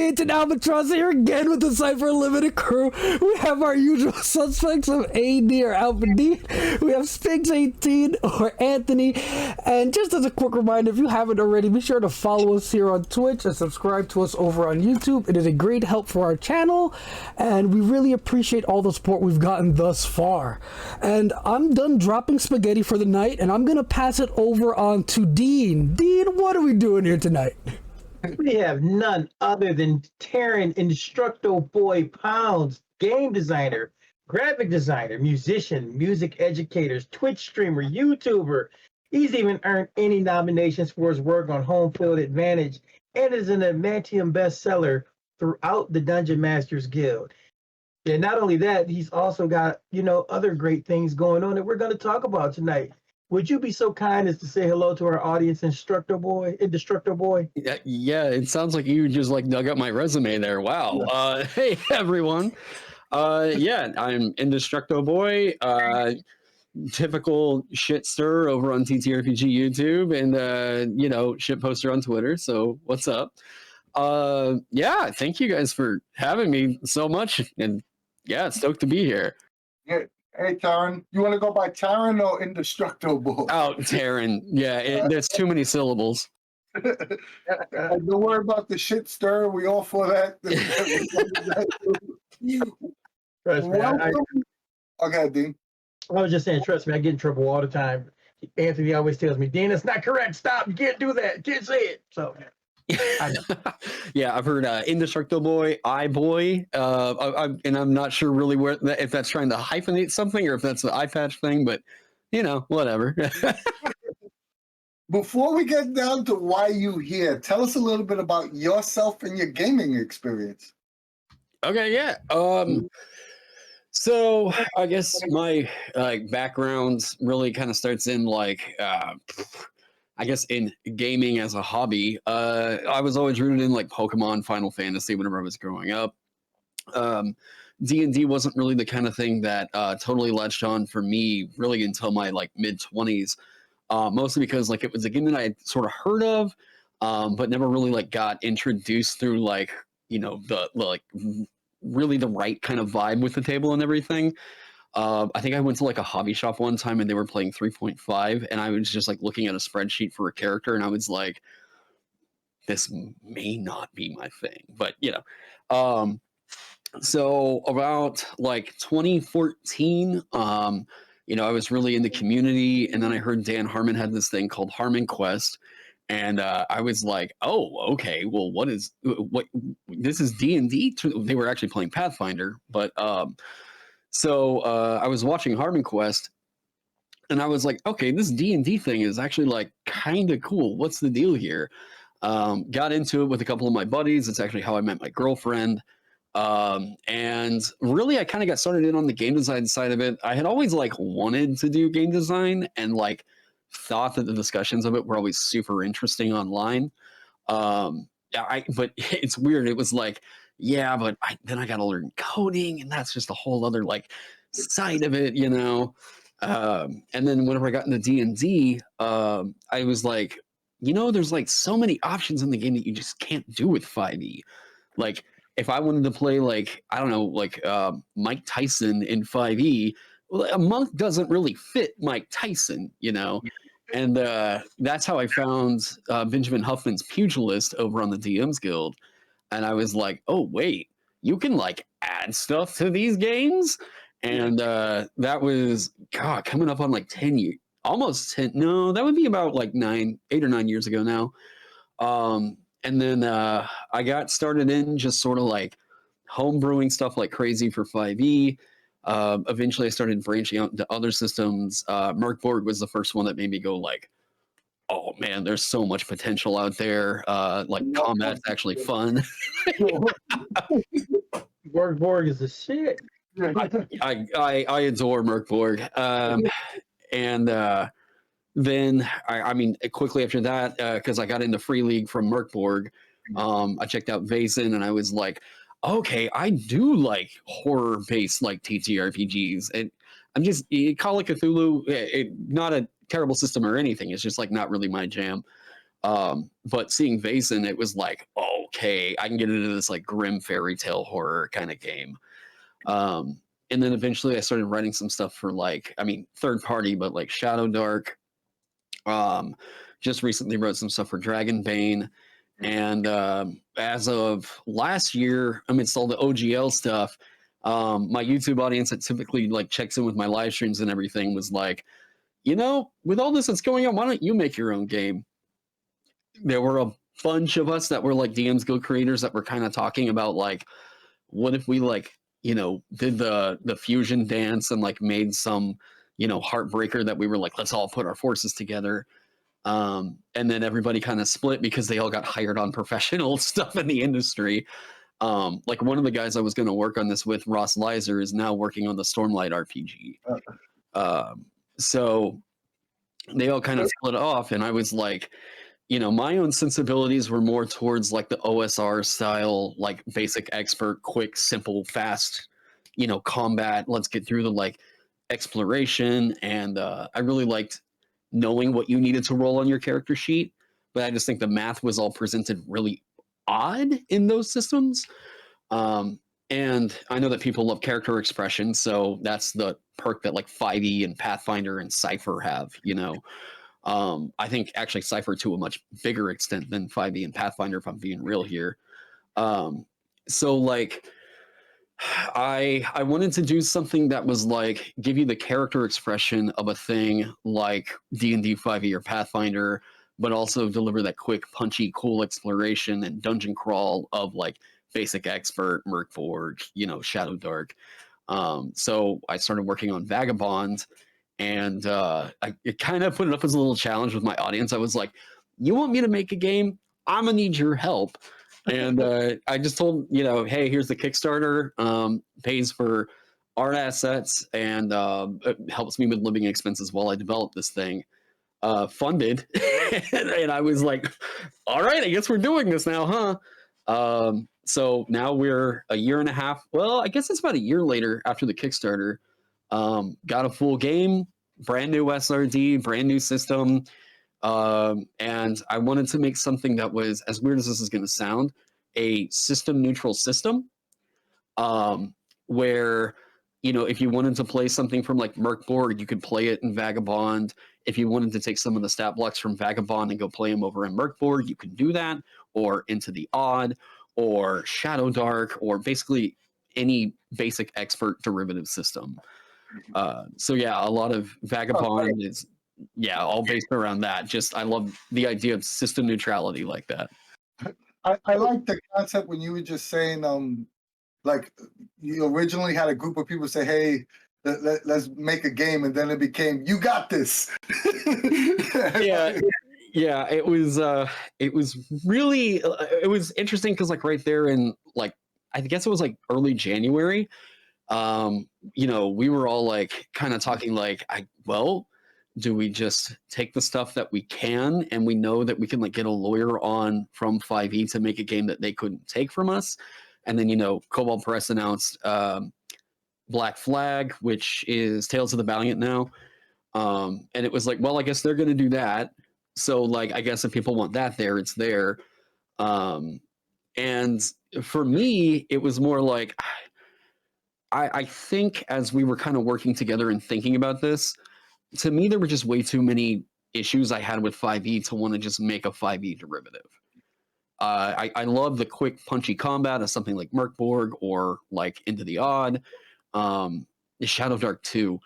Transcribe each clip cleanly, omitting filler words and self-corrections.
It's an Albatross here again with the Cypher Unlimited crew. We have our usual suspects of AD or Alphadean. We have Spiggs 18 or Anthony. And just as a quick reminder, if you haven't already, be sure to follow us here on Twitch and subscribe to us over on YouTube. It is a great help for our channel, and we really appreciate all the support we've gotten thus far. And I'm done dropping spaghetti for the night, and I'm going to pass it over on to Dean. Dean, what are we doing here tonight? We have none other than Taron Indestructoboy Pounds, game designer, graphic designer, musician, music educator, Twitch streamer, YouTuber. He's even earned any nominations for his work on Home Field Advantage and is an adamantium bestseller throughout the Dungeon Masters Guild. And not only that, he's also got, other great things going on that we're going to talk about tonight. Would you be so kind as to say hello to our audience, Indestructoboy? Yeah, it sounds like you just dug up my resume there. Wow. Hey everyone. Yeah, I'm Indestructoboy. Typical shit stir over on TTRPG YouTube, and shit poster on Twitter. So what's up? Yeah, thank you guys for having me so much, and yeah, stoked to be here. Yeah. Hey, Taron, you want to go by Taron or Indestructoboy? Oh, Taron. Yeah, there's too many syllables. Don't worry about the shit stir. We all for that. Trust me, Okay, Dean. I was just saying, trust me, I get in trouble all the time. Anthony always tells me, Dean, it's not correct. Stop. You can't do that. You can't say it. So, I know. Yeah, I've heard Indestructoboy, iBoy, and I'm not sure really if that's trying to hyphenate something or if that's the eye patch thing, but whatever. Before we get down to why you here, tell us a little bit about yourself and your gaming experience. Okay, yeah. So I guess my background really kind of starts in I guess in gaming as a hobby. I was always rooted in Pokemon, Final Fantasy whenever I was growing up. D&D wasn't really the kind of thing that totally latched on for me really until my mid-20s. Mostly because it was a game that I had sort of heard of, but never really got introduced through the really the right kind of vibe with the table and everything. I think I went to a hobby shop one time and they were playing 3.5, and I was just looking at a spreadsheet for a character, and I was like, this may not be my thing, but so about 2014, I was really in the community, and then I heard Dan Harmon had this thing called Harmon Quest, and I was like, oh, okay, well, what this is D&D? They were actually playing Pathfinder, but so I was watching Harmon Quest, and I was like, okay, this D&D thing is actually kind of cool. What's the deal here? Got into it with a couple of my buddies. It's actually how I met my girlfriend. And really, I kind of got started in on the game design side of it. I had always wanted to do game design and thought that the discussions of it were always super interesting online. But it's weird. It was yeah, but then I got to learn coding, and that's just a whole other side of it, and then whenever I got into D&D, I was there's so many options in the game that you just can't do with 5e. If I wanted to play I don't know, Mike Tyson in 5e, well, a monk doesn't really fit Mike Tyson, and that's how I found Benjamin Huffman's Pugilist over on the DMs Guild. And I was like, oh, wait, you can add stuff to these games? And that was, God, coming up on 10 years, almost 10. No, that would be about 8 or 9 years ago now. And then I got started in just sort of home brewing stuff like crazy for 5e. Eventually I started branching out into other systems. Merkborg was the first one that made me go oh man, there's so much potential out there. Combat's actually fun. Borg is the shit. I adore Merkborg. And then I mean quickly after that, because I got into Free League from Merkborg, I checked out Vaesen, and I was like, okay, I do like horror based TTRPGs. And I'm just Call of Cthulhu, not a terrible system or anything. It's just not really my jam. But seeing Vaesen, it was like, okay, I can get into this like grim fairy tale horror kind of game. And then eventually I started writing some stuff for like, I mean, third party, but like Shadow Dark. Just recently wrote some stuff for Dragonbane. And as of last year, amidst all the OGL stuff, my YouTube audience that typically like checks in with my live streams and everything was like, with all this that's going on, why don't you make your own game? There were a bunch of us that were like DM's Guild creators that were kind of talking about like, what if we like, did the fusion dance and like made some, heartbreaker that we were like, let's all put our forces together. And then everybody kind of split because they all got hired on professional stuff in the industry. Like one of the guys I was going to work on this with, Ross Leiser, is now working on the Stormlight RPG. So they all kind of split off, and I was like, my own sensibilities were more towards like the OSR style, like basic expert, quick, simple, fast, combat. Let's get through the like exploration. And I really liked knowing what you needed to roll on your character sheet. But I just think the math was all presented really odd in those systems. And I know that people love character expression, so that's the perk that like 5e and Pathfinder and Cypher have, I think actually Cypher to a much bigger extent than 5e and Pathfinder, if I'm being real here. So like I wanted to do something that was like give you the character expression of a thing like D&D 5e or Pathfinder, but also deliver that quick, punchy, cool exploration and dungeon crawl of like basic expert, Merkborg, Shadow Dark. So I started working on Vagabond, and I kind of put it up as a little challenge with my audience. I was like, you want me to make a game? I'm gonna need your help. And I just told, hey, here's the Kickstarter, pays for art assets, and it helps me with living expenses while I develop this thing. Funded. And I was like, all right, I guess we're doing this now, huh? So now we're a year and a half. Well, I guess it's about a year later after the Kickstarter. Got a full game, brand new SRD, brand new system. And I wanted to make something that was, as weird as this is going to sound, a system neutral system. Where, if you wanted to play something from like Merkborg, you could play it in Vagabond. If you wanted to take some of the stat blocks from Vagabond and go play them over in Merkborg, you could do that, or Into the Odd, or Shadow Dark, or basically any basic expert derivative system. So yeah, a lot of Vagabond is all based around that. Just I love the idea of system neutrality like that. I like the concept when you were just saying, like you originally had a group of people say, hey, let's make a game, and then it became, you got this. Yeah, it was really, it was interesting because like right there in like, I guess it was like early January, we were all like kind of talking like, do we just take the stuff that we can, and we know that we can like get a lawyer on from 5e to make a game that they couldn't take from us? And then, Cobalt Press announced Black Flag, which is Tales of the Valiant now. And it was like, well, I guess they're going to do that. So like, I guess if people want that there, it's there. And for me, it was more like, I think as we were kind of working together and thinking about this, to me, there were just way too many issues I had with 5e to want to just make a 5e derivative. I love the quick, punchy combat of something like Merkborg or like Into the Odd, Shadow Dark 2.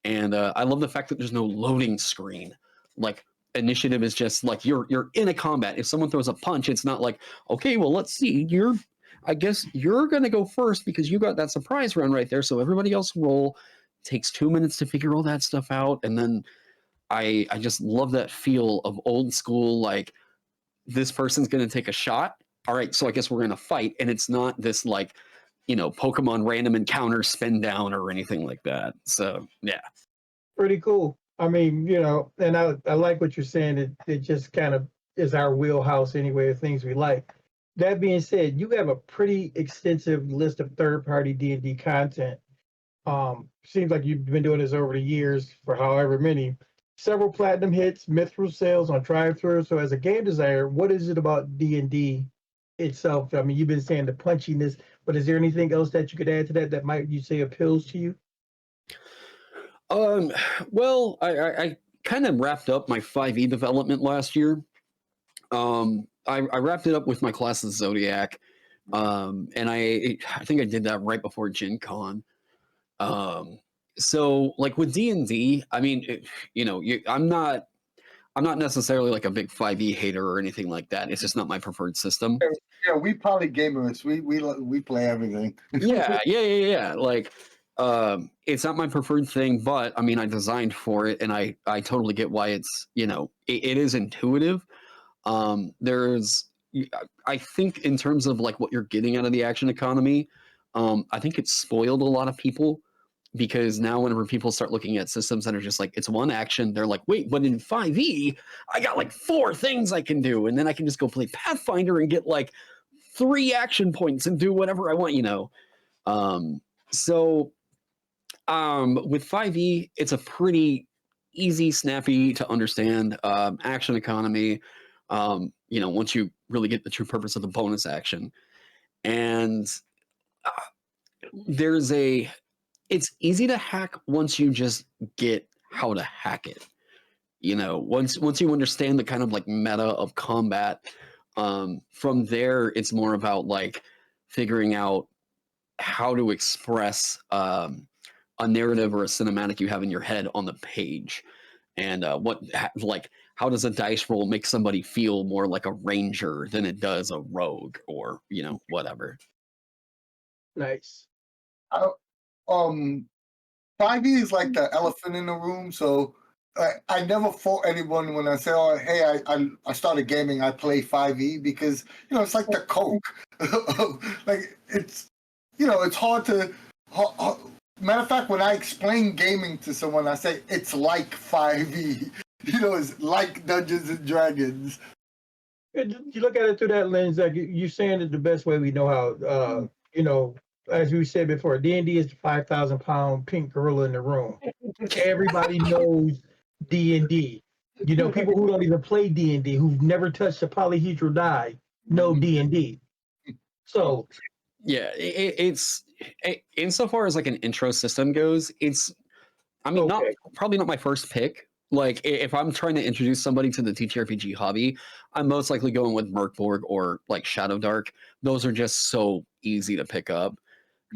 And I love the fact that there's no loading screen. Like initiative is just like you're in a combat. If someone throws a punch, it's not like, okay, well, let's see. I guess you're gonna go first because you got that surprise round right there. So everybody else roll. Takes 2 minutes to figure all that stuff out. And then I just love that feel of old school, like this person's gonna take a shot. All right, so I guess we're gonna fight. And it's not this like, Pokemon random encounter spin down or anything like that. So yeah. Pretty cool. I mean, and I like what you're saying. It just kind of is our wheelhouse anyway of things we like. That being said, you have a pretty extensive list of third-party D&D content. Seems like you've been doing this over the years for however many. several platinum hits, mithril sales on drive-thru. So as a game designer, what is it about D&D itself? I mean, you've been saying the punchiness, but is there anything else that you could add to that that might you say appeals to you? Um, well, I kind of wrapped up my 5e development last year. I wrapped it up with my class of Zodiac, and I think I did that right before Gen Con. So like with D&D, I mean, I'm not necessarily like a big 5e hater or anything like that. It's just not my preferred system. Yeah, we probably gamers. We play everything. Yeah. Like, it's not my preferred thing, but I mean, I designed for it, and I totally get why it's it is intuitive. There's I think in terms of like what you're getting out of the action economy, I think it's spoiled a lot of people because now whenever people start looking at systems that are just like it's one action, they're like, wait, but in 5e, I got like 4 things I can do, and then I can just go play Pathfinder and get like 3 action points and do whatever I want. So with 5e, it's a pretty easy, snappy to understand action economy. Once you really get the true purpose of the bonus action, and there's a it's easy to hack once you just get how to hack it. Once you understand the kind of like meta of combat, from there it's more about like figuring out how to express a narrative or a cinematic you have in your head on the page, and how does a dice roll make somebody feel more like a ranger than it does a rogue or whatever. Nice. I, 5e is like the elephant in the room. So I never fought anyone when I say, "Oh, hey, I started gaming. I play 5e," because it's like the Coke. Like it's it's hard to. Matter of fact, when I explain gaming to someone, I say it's like 5e. It's like Dungeons and Dragons. You look at it through that lens, like you're saying it the best way we know how. As we said before, D&D is the 5,000-pound pink gorilla in the room. Everybody knows D&D. People who don't even play D&D, who've never touched a polyhedral die, know D&D. So yeah, it's insofar as like an intro system goes, it's not probably not my first pick. Like if I'm trying to introduce somebody to the TTRPG hobby, I'm most likely going with Merkborg or like Shadow Dark. Those are just so easy to pick up.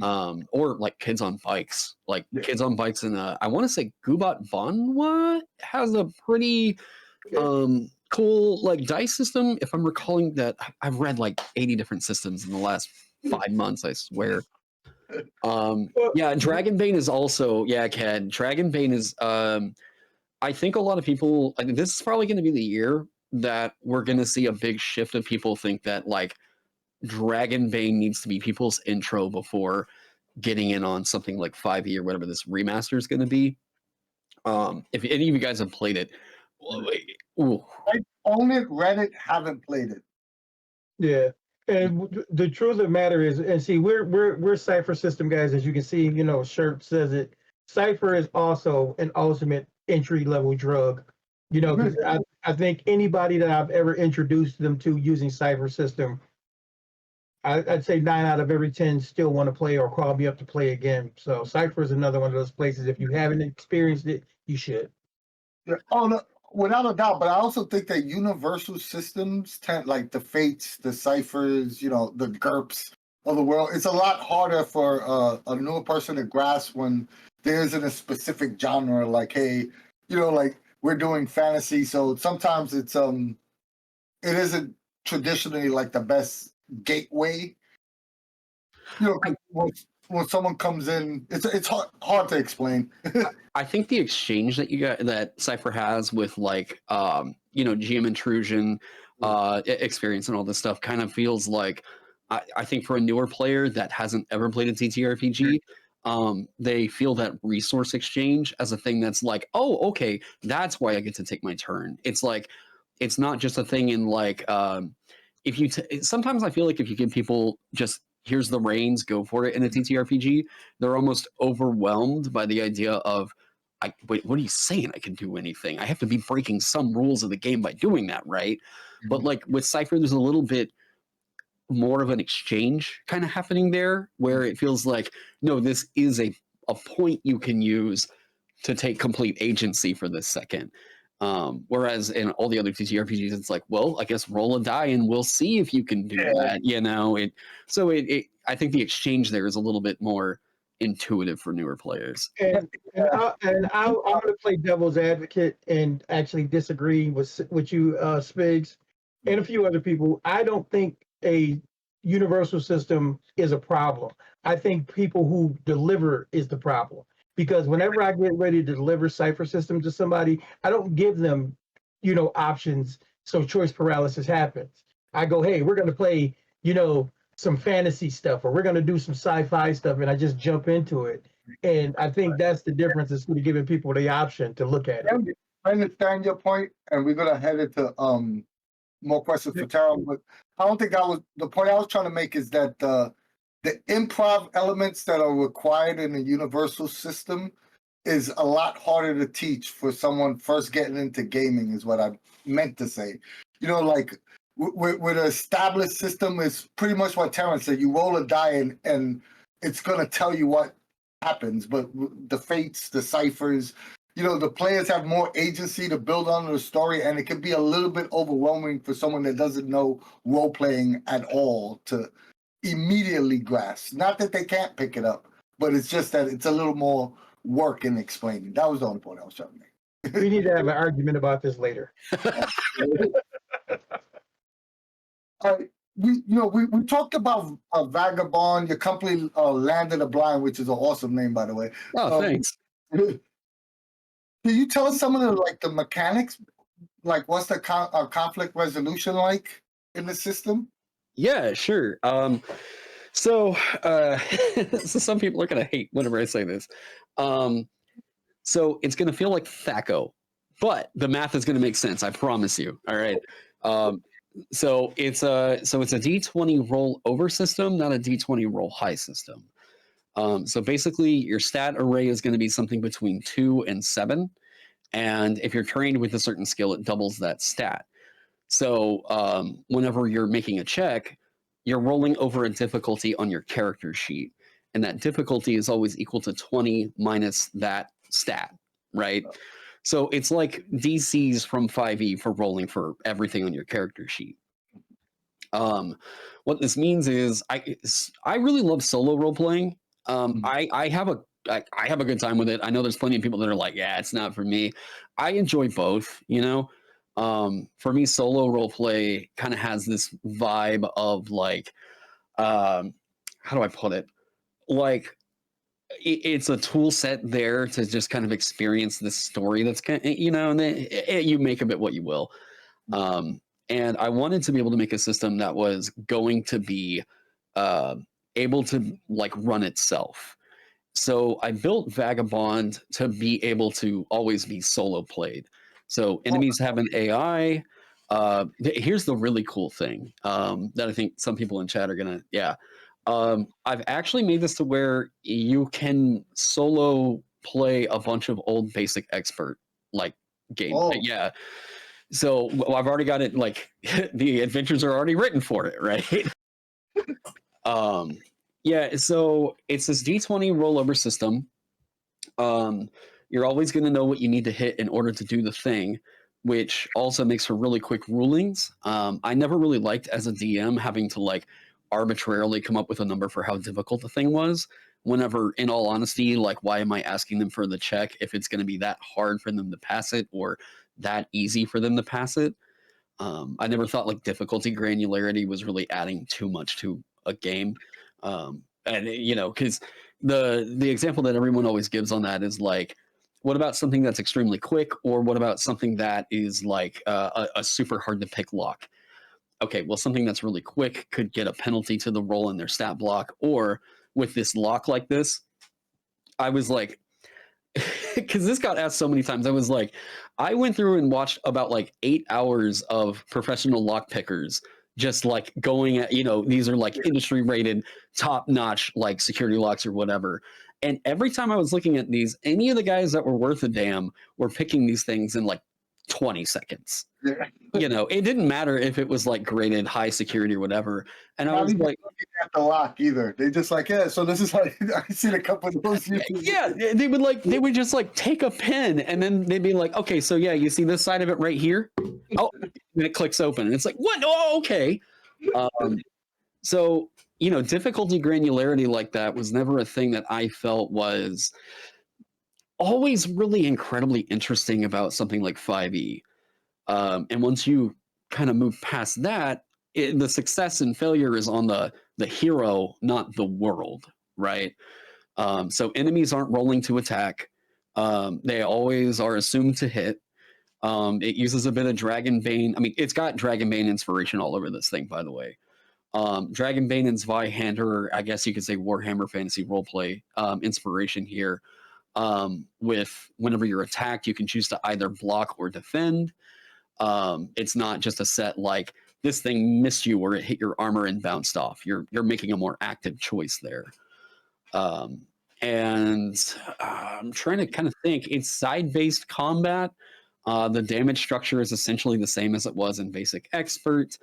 Or like Kids on Bikes. Like Kids on Bikes, and I want to say Gubat Banwa has a pretty cool like dice system. If I'm recalling that, I've read like 80 different systems in the last 5 months, I swear. Dragonbane is also Ken. Dragonbane is I think a lot of people, I think this is probably going to be the year that we're going to see a big shift of people think that like Dragonbane needs to be people's intro before getting in on something like 5e or whatever this remaster is going to be. If any of you guys have played it, I own it, read it, haven't played it. Yeah, and the truth of the matter is, and see, we're Cypher system guys, as you can see. Shirt says it. Cypher is also an ultimate entry level drug. Because I think anybody that I've ever introduced them to using Cypher system, I'd say 9 out of every 10 still want to play or call me up to play again. So Cypher is another one of those places. If you haven't experienced it, you should. Yeah. Oh no, without a doubt. But I also think that universal systems tend, like the Fates, the Cyphers, the GURPS of the world. It's a lot harder for a newer person to grasp when there isn't a specific genre. Like, hey, like we're doing fantasy, so sometimes it isn't traditionally like the best gateway. When someone comes in, it's hard to explain. I think the exchange that Cypher has with like GM intrusion experience and all this stuff kind of feels like I think for a newer player that hasn't ever played a TTRPG, they feel that resource exchange as a thing that's like, oh, okay, that's why I get to take my turn. It's like it's not just a thing in like if you sometimes I feel like if you give people just here's the reins, go for it in a TTRPG, they're almost overwhelmed by the idea of wait, what are you saying? I can do anything. I have to be breaking some rules of the game by doing that, right? But like with Cypher, there's a little bit more of an exchange kind of happening there, where it feels like, no, this is a point you can use to take complete agency for this second. Whereas in all the other TTRPGs, it's like, well, I guess roll a die and we'll see if you can do that. You know, I think the exchange there is a little bit more intuitive for newer players. And I'm going to play devil's advocate and actually disagree with you, Spiggs, and a few other people. I don't think a universal system is a problem. I think people who deliver is the problem. Because whenever I get ready to deliver Cypher system to somebody, I don't give them, options. So choice paralysis happens. I go, hey, we're going to play, some fantasy stuff, or we're going to do some sci-fi stuff. And I just jump into it. And I think that's the difference, is giving people the option to look at it. I understand your point, and we're going to head into more questions for Taron, but I don't think the point I was trying to make is that the improv elements that are required in a universal system is a lot harder to teach for someone first getting into gaming, is what I meant to say. Like with an established system, is pretty much what Taron said. You roll a die and it's going to tell you what happens. But the fates, the ciphers, the players have more agency to build on the story, and it can be a little bit overwhelming for someone that doesn't know role-playing at all to immediately grasp. Not that they can't pick it up, but it's just that it's a little more work in explaining. That was the only point I was trying to make. We need to have an argument about this later. We talked about Vagabond. Your company, Land of the Blind, which is an awesome name, by the way. Oh, thanks. Can you tell us some of the mechanics? Like, what's the conflict resolution like in the system? Yeah, sure. So some people are gonna hate whenever I say this. So it's gonna feel like THACO, but the math is gonna make sense. I promise you. All right. So it's a D20 roll over system, not a D20 roll high system. So basically, your stat array is going to be something between 2 and 7, and if you're trained with a certain skill, it doubles that stat. So whenever you're making a check, you're rolling over a difficulty on your character sheet, and that difficulty is always equal to 20 minus that stat, right? So it's like DCs from 5e for rolling for everything on your character sheet. What this means is I really love solo role playing. I have a good time with it. I know there's plenty of people that are like, yeah, it's not for me. I enjoy both, For me, solo role play kind of has this vibe of like, how do I put it? Like, it's a tool set there to just kind of experience this story that's kind of, and you make of it what you will. And I wanted to be able to make a system that was going to be able to like run itself. So I built Vagabond to be able to always be solo played. So enemies have an AI. Here's the really cool thing that I think some people in chat are gonna, I've actually made this to where you can solo play a bunch of old basic expert like games. Yeah. So I've already got it, like the adventures are already written for it, right? So it's this D20 rollover system. You're always going to know what you need to hit in order to do the thing, which also makes for really quick rulings. I never really liked as a DM having to like arbitrarily come up with a number for how difficult the thing was. Whenever, in all honesty, like, why am I asking them for the check if it's going to be that hard for them to pass it or that easy for them to pass it? I never thought like difficulty granularity was really adding too much to a game. And because the example that everyone always gives on that is like, what about something that's extremely quick, or what about something that is like a super hard to pick lock? Okay, well, something that's really quick could get a penalty to the roll in their stat block, or with this lock like this, I was like, because this got asked so many times, I was like, I went through and watched about like 8 hours of professional lock pickers just like going at, these are like industry rated, top notch, like security locks or whatever. And every time I was looking at these, any of the guys that were worth a damn were picking these things in like 20 seconds. Yeah. It didn't matter if it was like graded high security or whatever. And I Not was even like, looking at the lock either. They just like, yeah, so this is how I've seen a couple of those. yeah, they would just like take a pen and then they'd be like, okay, so yeah, you see this side of it right here? Oh, and it clicks open. And it's like, what? Oh, okay. So, difficulty granularity like that was never a thing that I felt was always really incredibly interesting about something like 5e. And once you kind of move past that, the success and failure is on the hero, not the world, right? So enemies aren't rolling to attack. They always are assumed to hit. It uses a bit of Dragonbane. I mean, it's got Dragonbane inspiration all over this thing, by the way. Dragonbane and Zweihander, I guess you could say Warhammer Fantasy Roleplay inspiration here. With whenever you're attacked, you can choose to either block or defend. It's not just a set like this thing missed you or it hit your armor and bounced off. You're making a more active choice there. And I'm trying to kind of think. It's side-based combat. The damage structure is essentially the same as it was in Basic Expert.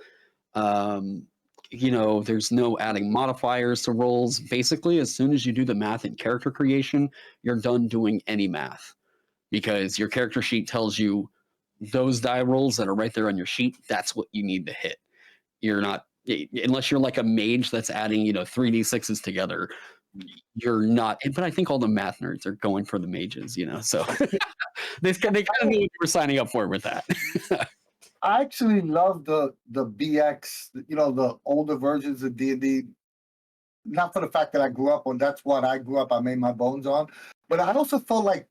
There's no adding modifiers to rolls. Basically, as soon as you do the math in character creation, you're done doing any math because your character sheet tells you those die rolls that are right there on your sheet. That's what you need to hit. You're not, unless you're like a mage that's adding, 3d6s together, you're not. But I think all the math nerds are going for the mages, so they kind of knew what you were signing up for with that. I actually love the BX, the older versions of D&D. Not for the fact that I grew up on, that's what I grew up, I made my bones on. But I also felt like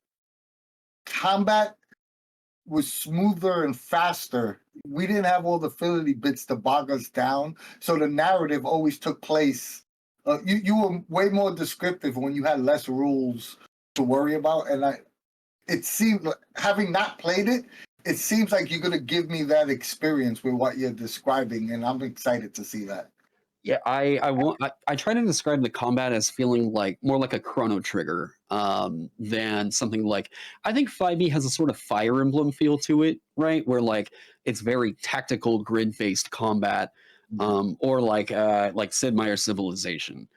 combat was smoother and faster. We didn't have all the fidelity bits to bog us down. So the narrative always took place. You were way more descriptive when you had less rules to worry about. And it seemed, like, having not played it, it seems like you're going to give me that experience with what you're describing, and I'm excited to see that. Yeah, I try to describe the combat as feeling like more like a Chrono Trigger than something like, I think 5e has a sort of Fire Emblem feel to it, right? Where like it's very tactical grid-based combat, or like Sid Meier's Civilization.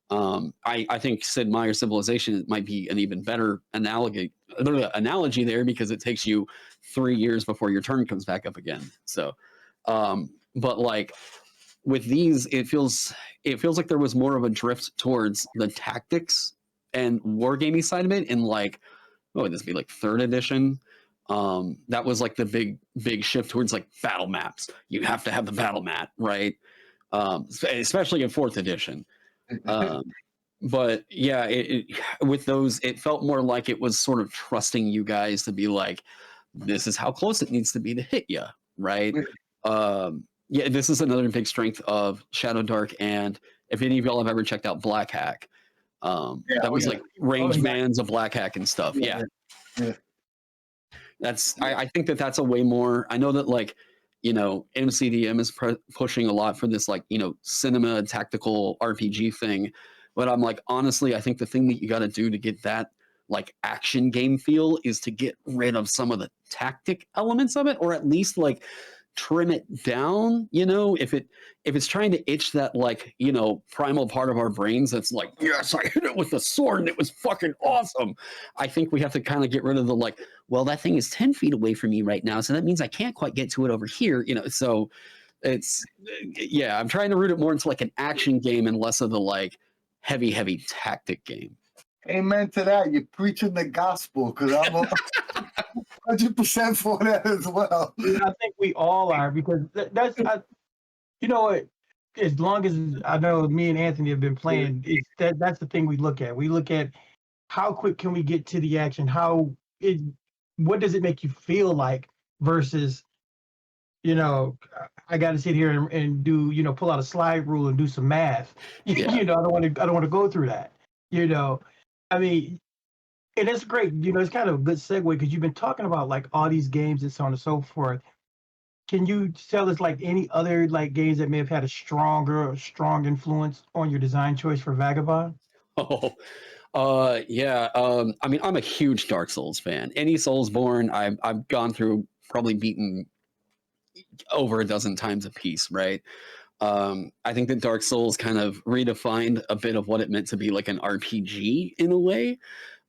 I think Sid Meier's Civilization might be an even better analogy there because it takes you 3 years before your turn comes back up again. So, but like with these, it feels like there was more of a drift towards the tactics and wargaming side of it in like, what would this be, like 3rd edition? That was like the big shift towards like battle maps. You have to have the battle map, right? Especially in 4th edition. But yeah, with those, it felt more like it was sort of trusting you guys to be like, this is how close it needs to be to hit you, right? Yeah, this is another big strength of Shadow Dark, and if any of y'all have ever checked out Black Hack, that was like range bands of Black Hack and stuff. Yeah. That's I think that's a way more. I know that like, MCDM is pushing a lot for this like, cinema tactical RPG thing, but I'm like, honestly, I think the thing that you got to do to get that like action game feel is to get rid of some of the tactic elements of it, or at least like trim it down. If it's trying to itch that like, primal part of our brains that's like, yes, I hit it with the sword and it was fucking awesome. I think we have to kind of get rid of the like, well, that thing is 10 feet away from me right now, so that means I can't quite get to it over here. So it's, yeah, I'm trying to root it more into like an action game and less of the like heavy tactic game. Amen to that. You're preaching the gospel, because I'm 100% for that as well. I think we all are, because that's, you know what? As long as I know, me and Anthony have been playing, that's the thing we look at. We look at how quick can we get to the action? What does it make you feel like versus, I got to sit here and do, pull out a slide rule and do some math. Yeah. I don't want to go through that. I mean, and it's great. It's kind of a good segue, because you've been talking about like all these games and so on and so forth. can you tell us like any other like games that may have had a strong influence on your design choice for Vagabond? Oh, yeah. I mean, I'm a huge Dark Souls fan. Any Soulsborne, I've gone through, probably beaten over a dozen times a piece, right? I think that Dark Souls kind of redefined a bit of what it meant to be like an RPG in a way,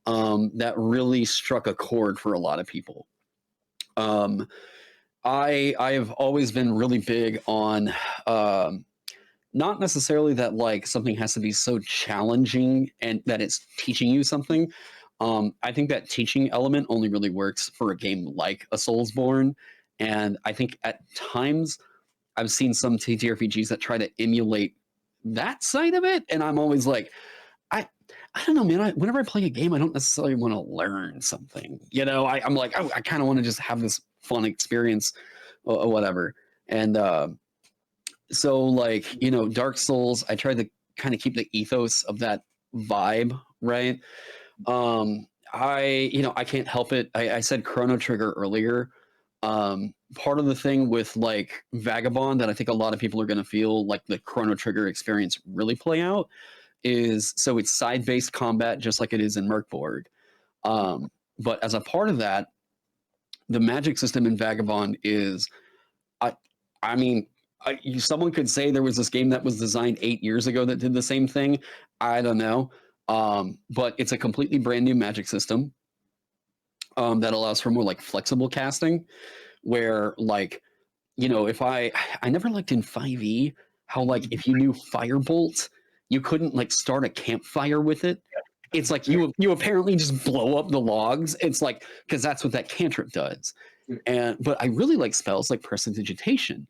that really struck a chord for a lot of people. Um, I have always been really big on, not necessarily that like something has to be so challenging and that it's teaching you something. I think that teaching element only really works for a game like a Soulsborne, and I think at times I've seen some TTRPGs that try to emulate that side of it, and I'm always like, I I don't know, man. Whenever I play a game, I don't necessarily want to learn something. You know, I'm like, I kind of want to just have this fun experience or whatever. And so, like, you know, Dark Souls, I tried to kind of keep the ethos of that vibe, right? I can't help it. I said Chrono Trigger earlier. Part of the thing with like Vagabond that I think a lot of people are going to feel like the Chrono Trigger experience really play out is, so it's side-based combat just like it is in Merkborg. But as a part of that, the magic system in Vagabond is, I, I mean, someone could say there was this game that was designed 8 years ago that did the same thing. I don't know. But it's a completely brand new magic system, that allows for more like flexible casting, where like, you know, if I never liked in 5e how like if you knew Firebolt, you couldn't like start a campfire with it. It's like you apparently just blow up the logs. It's like, because that's what that cantrip does. And but I really like spells like Prestidigitation.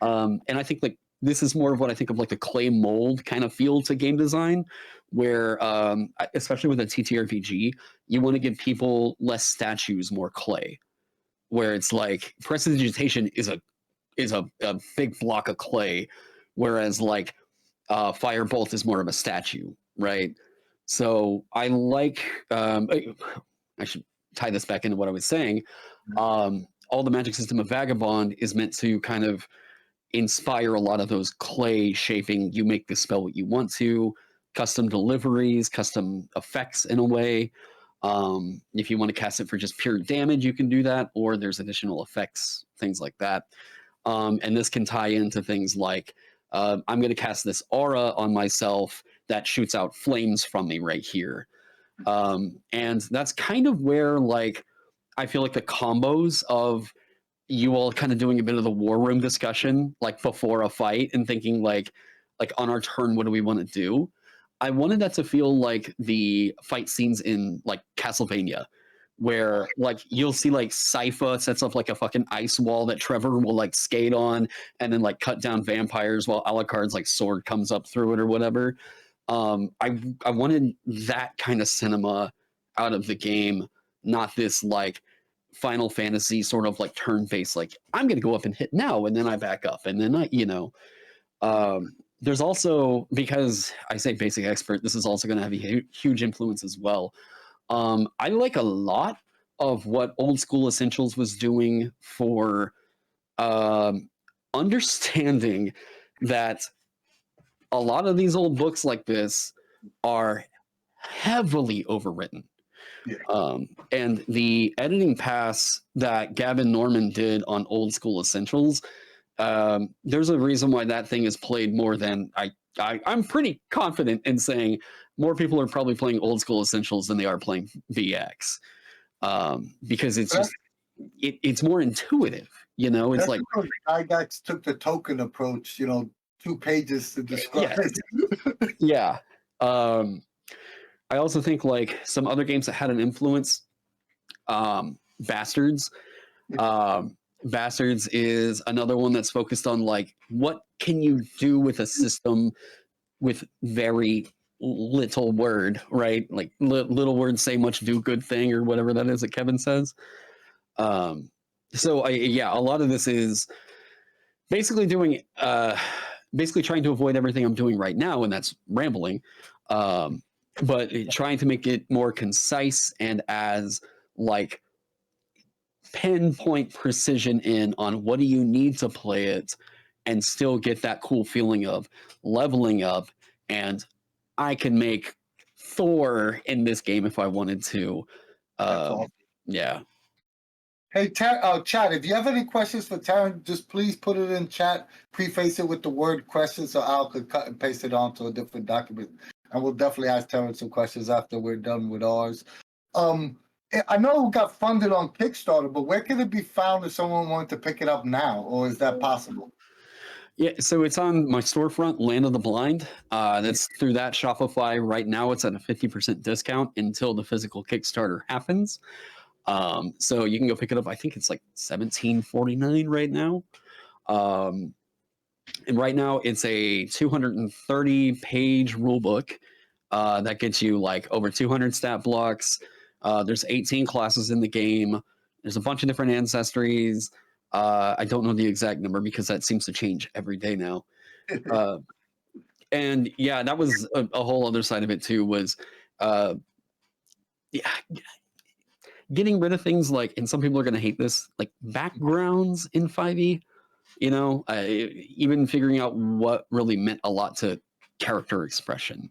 And I think like this is more of what I think of like the clay mold kind of feel to game design, where especially with a TTRPG, you want to give people less statues, more clay. Where it's like Prestidigitation is a big block of clay, whereas like Firebolt is more of a statue, right? So I like, I should tie this back into what I was saying. All the magic system of Vagabond is meant to kind of inspire a lot of those clay shaping. You make the spell what you want to, custom deliveries, custom effects in a way. If you want to cast it for just pure damage, you can do that, or there's additional effects, things like that. And this can tie into things like, I'm going to cast this aura on myself that shoots out flames from me right here. And that's kind of where like I feel like the combos of you all kind of doing a bit of the war room discussion, like before a fight and thinking like on our turn, what do we want to do? I wanted that to feel like the fight scenes in like Castlevania, where like you'll see like Sypha sets up like a fucking ice wall that Trevor will like skate on and then like cut down vampires while Alucard's like sword comes up through it or whatever. I wanted that kind of cinema out of the game, not this like Final Fantasy sort of like turn-based, like I'm going to go up and hit now and then I back up and then I, you know, there's also, because I say basic expert, this is also going to have a huge influence as well. I like a lot of what Old School Essentials was doing for understanding that a lot of these old books like this are heavily overwritten. Yeah. And the editing pass that Gavin Norman did on Old School Essentials, there's a reason why that thing is played more than I'm pretty confident in saying more people are probably playing Old School Essentials than they are playing VX, because it's just it's more intuitive. You know, it's like the guy that took the token approach. You know, 2 pages to describe. Yeah. I also think like some other games that had an influence, Bastards. Bastards is another one that's focused on like what can you do with a system with very little word, right? Like little words say much do good thing or whatever that is that Kevin says. So yeah, a lot of this is basically doing basically trying to avoid everything I'm doing right now, and that's rambling. But trying to make it more concise and as like pinpoint precision in on what do you need to play it and still get that cool feeling of leveling up. And I can make Thor in this game if I wanted to. Awesome. Yeah. Hey, chat, if you have any questions for Taron, just please put it in chat, preface it with the word question so Al could cut and paste it onto a different document. And we'll definitely ask Taron some questions after we're done with ours. I know we got funded on Kickstarter, but where can it be found if someone wanted to pick it up now, or is that possible? Yeah, so it's on my storefront, Land of the Blind. That's through that Shopify. Right now, it's at a 50% discount until the physical Kickstarter happens. So you can go pick it up. I think it's like $17.49 right now. And right now, it's a 230-page rule book that gets you like over 200 stat blocks. There's 18 classes in the game. There's a bunch of different ancestries. I don't know the exact number because that seems to change every day now. And yeah, that was a whole other side of it too, was yeah, getting rid of things like, and some people are going to hate this, like backgrounds in 5e, you know, even figuring out what really meant a lot to character expression.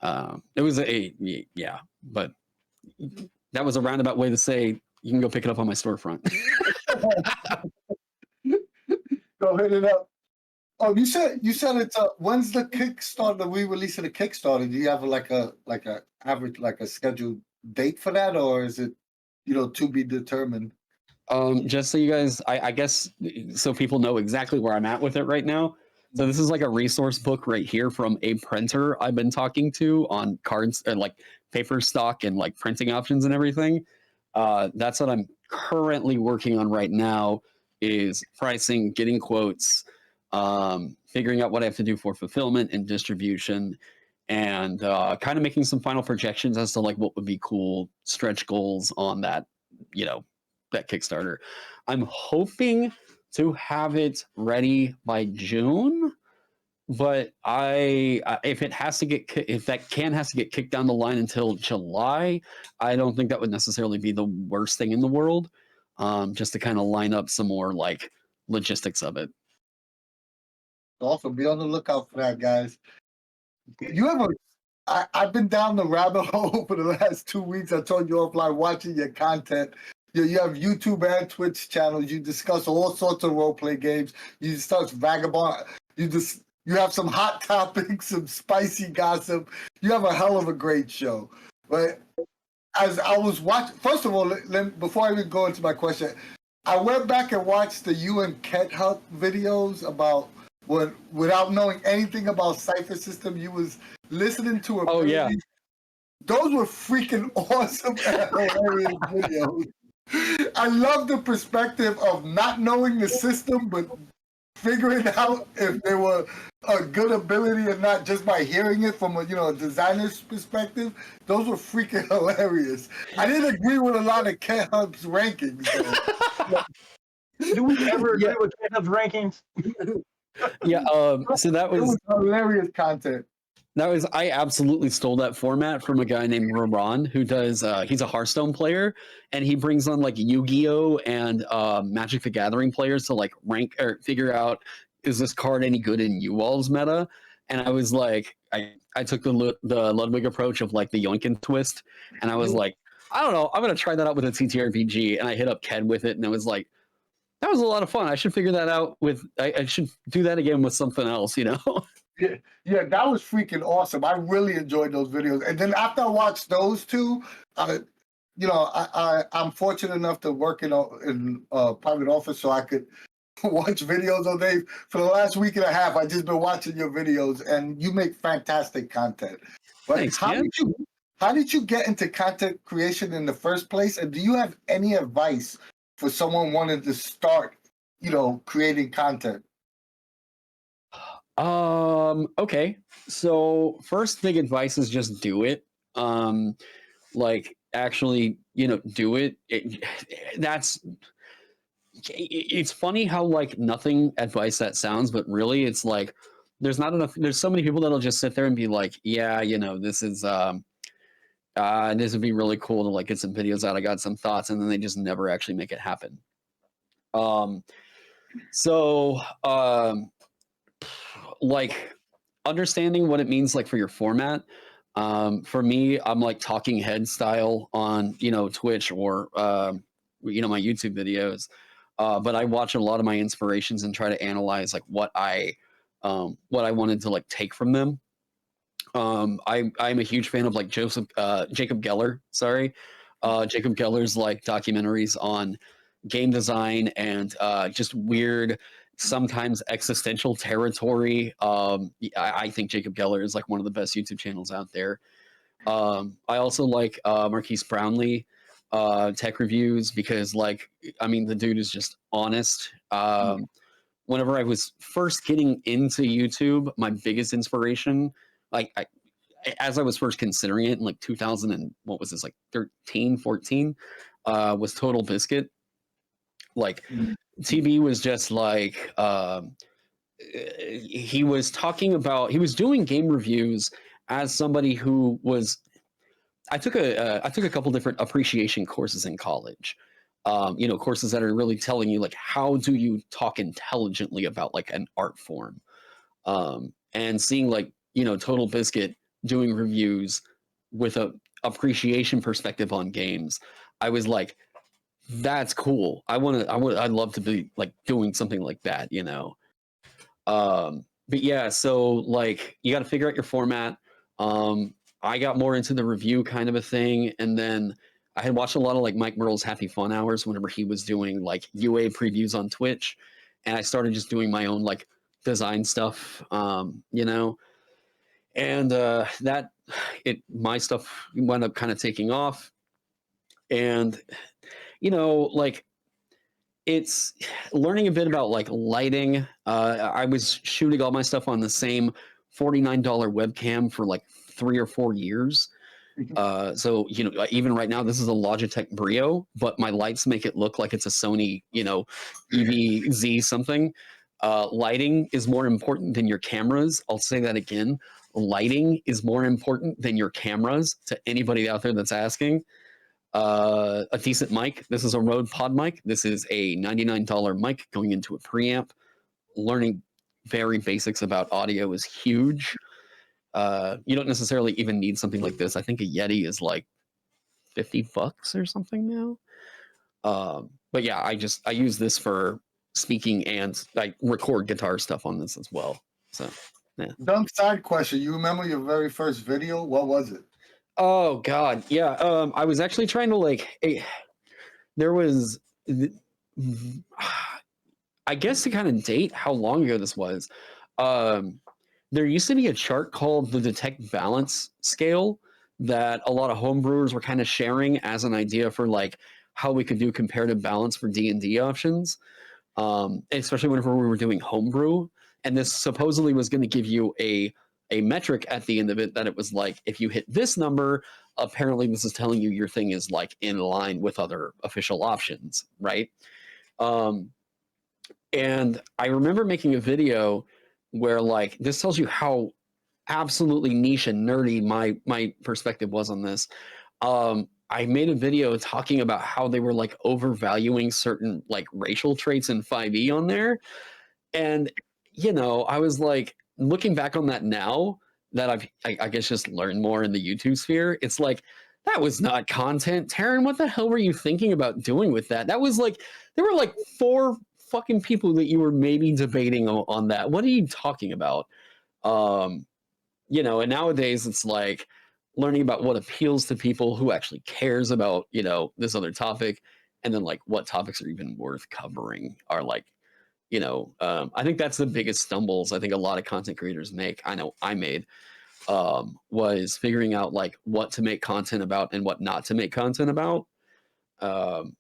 It was yeah, but that was a roundabout way to say you can go pick it up on my storefront. Go hit it up. Oh, you said it's when's the Kickstarter? The re-release of the Kickstarter? Do you have like a average, like a scheduled date for that, or is it, you know, to be determined? Just so you guys, I guess, so people know exactly where I'm at with it right now. So this is like a resource book right here from a printer I've been talking to on cards and like paper stock and like printing options and everything. That's what I'm currently working on right now, is pricing, getting quotes, figuring out what I have to do for fulfillment and distribution, and kind of making some final projections as to like what would be cool stretch goals on that, you know, that Kickstarter. I'm hoping to have it ready by June, but if it has to get, if that has to get kicked down the line until July, I don't think that would necessarily be the worst thing in the world. Just to kind of line up some more like logistics of it. Also, be on the lookout for that, guys. You ever? I've been down the rabbit hole for the last 2 weeks. I told you offline, watching your content. You have YouTube and Twitch channels. You discuss all sorts of role play games. You discuss Vagabond. You have some hot topics, some spicy gossip. You have a hell of a great show. But as I was watching, first of all, before I even go into my question, I went back and watched the you and Ket Hut videos about without knowing anything about Cypher System. You was listening to a yeah. Those were freaking awesome and hilarious videos. I love the perspective of not knowing the system, but figuring out if they were a good ability or not just by hearing it from a designer's perspective. Those were freaking hilarious. I didn't agree with a lot of Ket Hub's rankings, though. Do we ever agree with Ket Hub's rankings? Yeah, so that was, it was hilarious content. I absolutely stole that format from a guy named Ron, who does, he's a Hearthstone player, and he brings on like Yu-Gi-Oh! And Magic the Gathering players to like rank or figure out, is this card any good in you-all's meta? And I was like, I took the Ludwig approach of like the Yoinkin twist, and I was like, I don't know, I'm going to try that out with a TTRPG, and I hit up Ken with it, and I was like, that was a lot of fun. I should figure that out with, I should do that again with something else, you know? Yeah, that was freaking awesome. I really enjoyed those videos. And then after I watched those two, I'm fortunate enough to work in a private office, so I could watch videos all day. For the last week and a half, I've just been watching your videos, and you make fantastic content. But Thanks, how did you get into content creation in the first place? And do you have any advice for someone wanting to start, creating content? Okay. So first big advice is just do it. Like actually, do it. It's funny how like nothing advice that sounds, but really it's like, there's not enough, there's so many people that'll just sit there and be like, yeah, this is, this would be really cool to like get some videos out. I got some thoughts, and then they just never actually make it happen. So like understanding what it means like for your format. For me, I'm like talking head style on, you know, Twitch or, you know, my YouTube videos. But I watch a lot of my inspirations and try to analyze like what I wanted to like take from them. I'm a huge fan of like Jacob Geller. Sorry. Jacob Geller's like documentaries on game design and just weird, sometimes existential territory. I think Jacob Geller is like one of the best YouTube channels out there. I also like Marquise Brownlee tech reviews because like, I mean, the dude is just honest. Whenever I was first getting into YouTube, my biggest inspiration, like as I was first considering it in like 2000 and what was this, like 13, 14, was Total Biscuit. Like TB was just like, he was doing game reviews as somebody who was, I took a couple different appreciation courses in college. You know, courses that are really telling you like how do you talk intelligently about like an art form, and seeing like, you know, Total Biscuit doing reviews with a appreciation perspective on games. I was like, that's cool. I'd love to be like doing something like that, you know. But yeah, so like you got to figure out your format. I got more into the review kind of a thing, and then I had watched a lot of like Mike Merle's Happy Fun Hours whenever he was doing like UA previews on Twitch, and I started just doing my own like design stuff, you know, and my stuff wound up kind of taking off, and you know, like it's learning a bit about like lighting. I was shooting all my stuff on the same $49 webcam for like 3 or 4 years. So, you know, even right now, this is a Logitech Brio, but my lights make it look like it's a Sony, you know, EVZ something. Lighting is more important than your cameras. I'll say that again. Lighting is more important than your cameras to anybody out there that's asking. A decent mic. This is a Rode Pod mic. This is a $99 mic going into a preamp. Learning very basics about audio is huge. You don't necessarily even need something like this. I think a Yeti is like $50 or something now. But yeah, I use this for speaking, and I record guitar stuff on this as well. So yeah. Dumb side question. You remember your very first video? What was it? Oh God, yeah. I was actually trying to like. There was, I guess, to kind of date how long ago this was. There used to be a chart called the Detect Balance Scale that a lot of homebrewers were kind of sharing as an idea for like how we could do comparative balance for D&D options, especially whenever we were doing homebrew. And this supposedly was going to give you a metric at the end of it that it was like, if you hit this number, apparently this is telling you your thing is like in line with other official options, right? And I remember making a video where like this tells you how absolutely niche and nerdy my perspective was on this. I made a video talking about how they were like overvaluing certain like racial traits in 5e on there. And, you know, I was like, looking back on that now that I guess just learned more in the YouTube sphere, it's like, that was not content. Taron, what the hell were you thinking about doing with that? That was like, there were like 4 fucking people that you were maybe debating on that. What are you talking about? You know, and nowadays it's like learning about what appeals to people, who actually cares about, you know, this other topic, and then like what topics are even worth covering are like, you know, I think that's the biggest stumbles I think a lot of content creators make. I know I made, was figuring out like what to make content about and what not to make content about.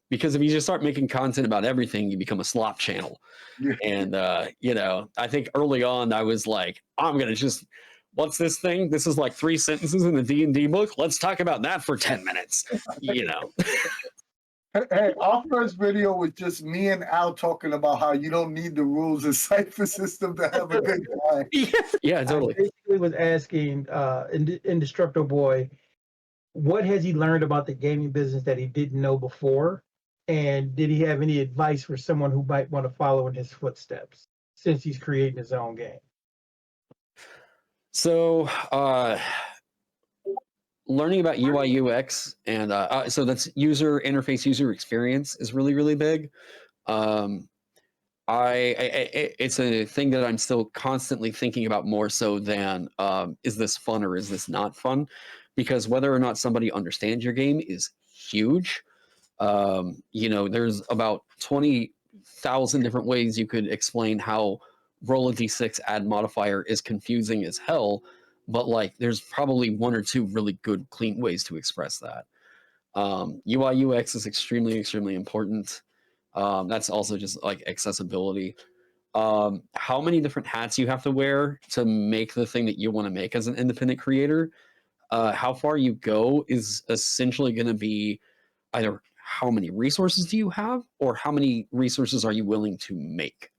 Because if you just start making content about everything, you become a slop channel. Yeah. And, you know, I think early on I was like, I'm going to just, what's this thing? This is like 3 sentences in the D&D book. Let's talk about that for 10 minutes, you know. Hey, our first video was just me and Al talking about how you don't need the rules and cipher system to have a good time. Yeah, totally. I basically was asking Indestructoboy, what has he learned about the gaming business that he didn't know before? And did he have any advice for someone who might want to follow in his footsteps since he's creating his own game? So, learning about UI UX and so that's user interface, user experience is really, really big. Um, it's a thing that I'm still constantly thinking about more so than is this fun or is this not fun? Because whether or not somebody understands your game is huge. There's about 20,000 different ways you could explain how roll a d6 add modifier is confusing as hell, but like there's probably one or two really good, clean ways to express that. UI UX is extremely, extremely important. That's also just like accessibility. How many different hats you have to wear to make the thing that you want to make as an independent creator. How far you go is essentially going to be either how many resources do you have or how many resources are you willing to make.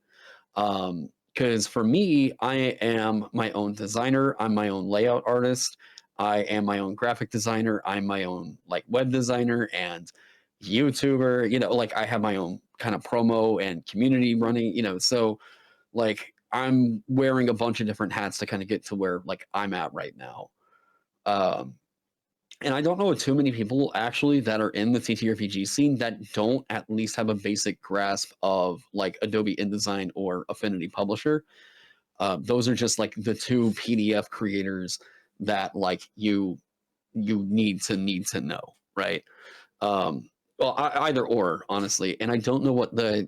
Because for me, I am my own designer. I'm my own layout artist. I am my own graphic designer. I'm my own like web designer and YouTuber. Like I have my own kind of promo and community running. So like I'm wearing a bunch of different hats to kind of get to where like I'm at right now. And I don't know too many people actually that are in the TTRPG scene that don't at least have a basic grasp of like Adobe InDesign or Affinity Publisher. Those are just like the two PDF creators that like you need to know, right? Either or, honestly. And I don't know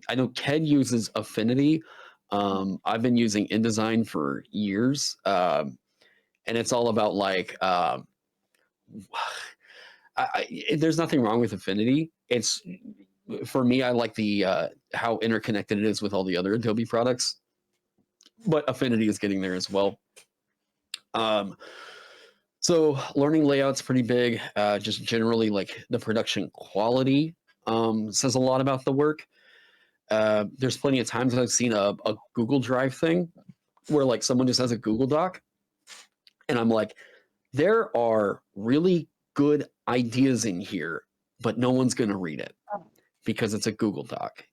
I know Ked uses Affinity. I've been using InDesign for years, and it's all about like. There's nothing wrong with Affinity. It's for me. I like the how interconnected it is with all the other Adobe products, but Affinity is getting there as well. So learning layout's pretty big. Just generally, like the production quality says a lot about the work. There's plenty of times I've seen a Google Drive thing where like someone just has a Google Doc, and I'm like, there are really good ideas in here, but no one's going to read it because it's a Google Doc.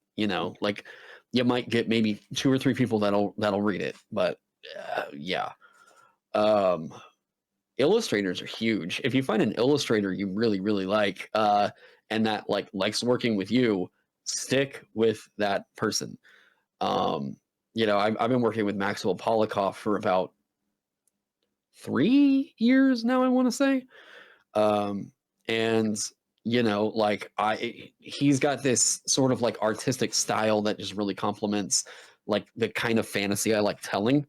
Like you might get maybe 2 or 3 people that'll read it, but yeah. Illustrators are huge. If you find an illustrator you really, really like, and that like likes working with you, stick with that person. I've been working with Maxwell Polikoff for about 3 years now, I want to say. And like he's got this sort of like artistic style that just really complements like the kind of fantasy I like telling.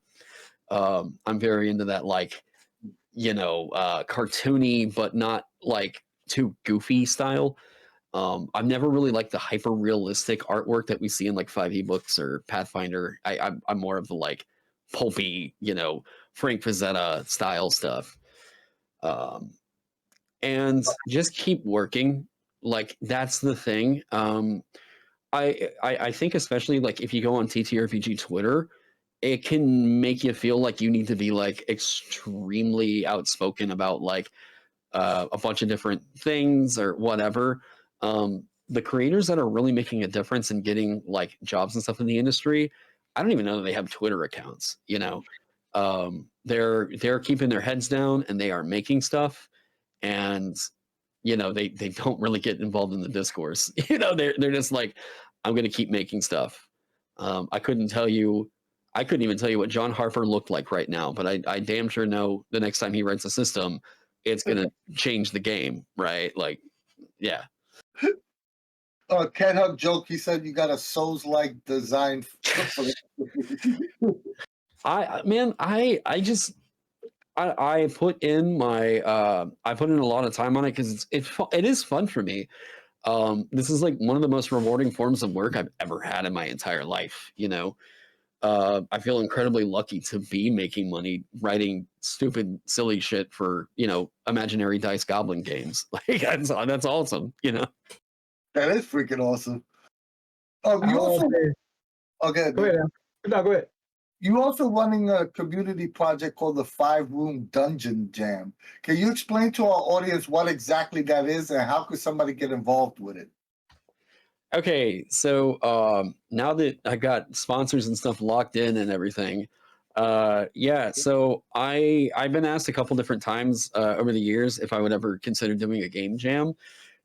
I'm very into that like cartoony but not like too goofy style. I've never really liked the hyper realistic artwork that we see in like 5e books or Pathfinder. I'm more of the like pulpy, Frank Frazetta style stuff. And just keep working. Like that's the thing. I think especially like if you go on TTRPG Twitter, it can make you feel like you need to be like extremely outspoken about like a bunch of different things or whatever. The creators that are really making a difference and getting like jobs and stuff in the industry, I don't even know that they have Twitter accounts. They're keeping their heads down and they are making stuff, and they don't really get involved in the discourse. They're just like, I'm going to keep making stuff. I couldn't even tell you what John Harper looked like right now, but I damn sure know the next time he writes a system, it's going to change the game, right? Like, yeah. Ken Hug joke. He said you got a Souls-like design. I put in a lot of time on it because it is fun for me. This is like one of the most rewarding forms of work I've ever had in my entire life. I feel incredibly lucky to be making money writing stupid, silly shit for imaginary dice goblin games. Like that's awesome. That is freaking awesome. You also okay. okay. Go ahead. No, go ahead. You also running a community project called the 5 Room Dungeon Jam. Can you explain to our audience what exactly that is and how could somebody get involved with it? Okay, so now that I got sponsors and stuff locked in and everything, yeah. So I've been asked a couple different times over the years if I would ever consider doing a game jam,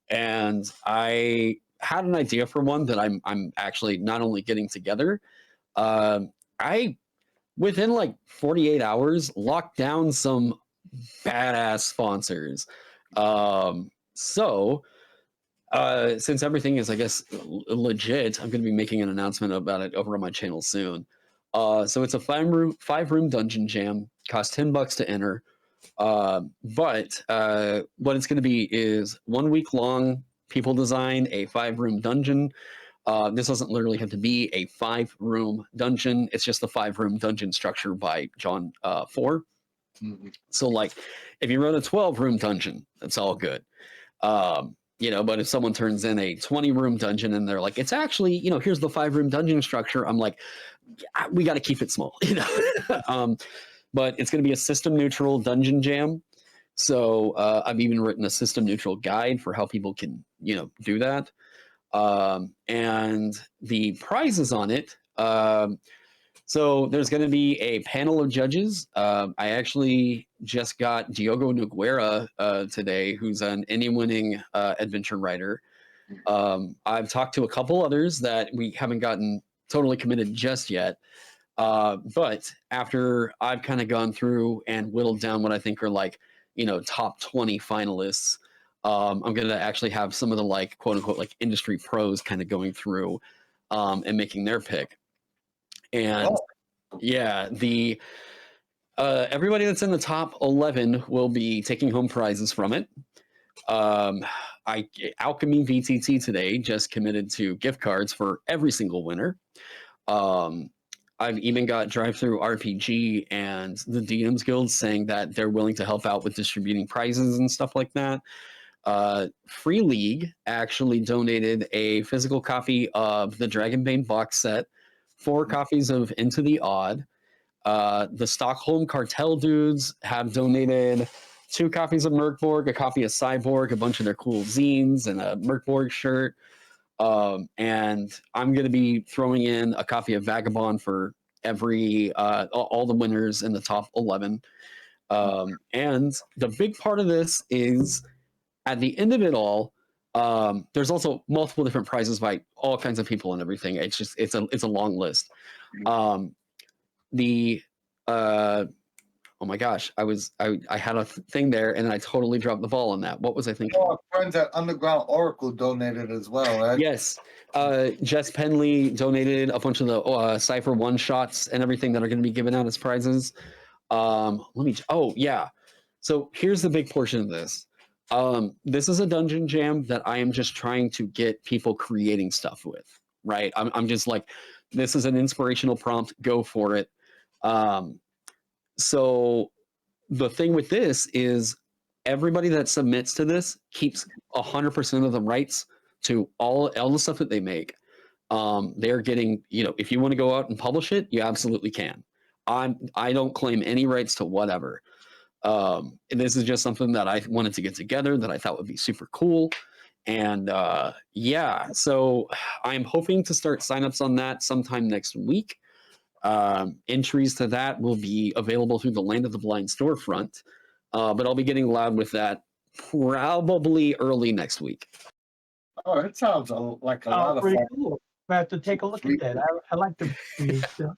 and I had an idea for one that I'm actually not only getting together. I within like 48 hours locked down some badass sponsors. So since everything is, I guess, legit, I'm going to be making an announcement about it over on my channel soon. So it's a 5 room dungeon jam. Costs $10 to enter. But what it's going to be is 1 week long. People design a 5 room dungeon. This doesn't literally have to be a 5 room dungeon. It's just the 5 room dungeon structure by John 4. Mm-hmm. So, like, if you run a 12 room dungeon, that's all good. But if someone turns in a 20 room dungeon and they're like, it's actually, here's the 5 room dungeon structure, I'm like, we got to keep it small, but it's going to be a system neutral dungeon jam. So I've even written a system neutral guide for how people can, do that. And the prizes on it. So there's going to be a panel of judges. I actually just got Diogo Nogueira today, who's an Emmy-winning adventure writer. I've talked to a couple others that we haven't gotten totally committed just yet. But after I've kind of gone through and whittled down what I think are like, top 20 finalists, I'm going to actually have some of the like quote unquote like industry pros kind of going through and making their pick. And yeah, the everybody that's in the top 11 will be taking home prizes from it. Alchemy VTT today just committed to gift cards for every single winner. I've even got Drive Through RPG and the DMs Guild saying that they're willing to help out with distributing prizes and stuff like that. Free League actually donated a physical copy of the Dragonbane box set, 4 copies of Into the Odd. The Stockholm Cartel dudes have donated 2 copies of Merkborg, a copy of Cyborg, a bunch of their cool zines, and a Merkborg shirt. And I'm going to be throwing in a copy of Vagabond for every all the winners in the top 11. And the big part of this is at the end of it all, there's also multiple different prizes by all kinds of people and everything. It's a long list. Oh my gosh, I had a thing there and I totally dropped the ball on that. What was I thinking? Our friends at Underground Oracle donated as well, right? Yes. Jess Penley donated a bunch of the Cypher one shots and everything that are going to be given out as prizes. Oh yeah. So here's the big portion of this. This is a dungeon jam that I am just trying to get people creating stuff with, right? I'm just like, this is an inspirational prompt, go for it. So the thing with this is everybody that submits to this keeps 100% of the rights to all the stuff that they make. They're getting, if you want to go out and publish it, you absolutely can. I don't claim any rights to whatever. And this is just something that I wanted to get together that I thought would be super cool. And yeah, so I'm hoping to start signups on that sometime next week. Entries to that will be available through the Land of the Blind storefront, but I'll be getting loud with that probably early next week. Oh, it sounds like a lot of fun. Cool. I have to take a look at that. I like the free stuff.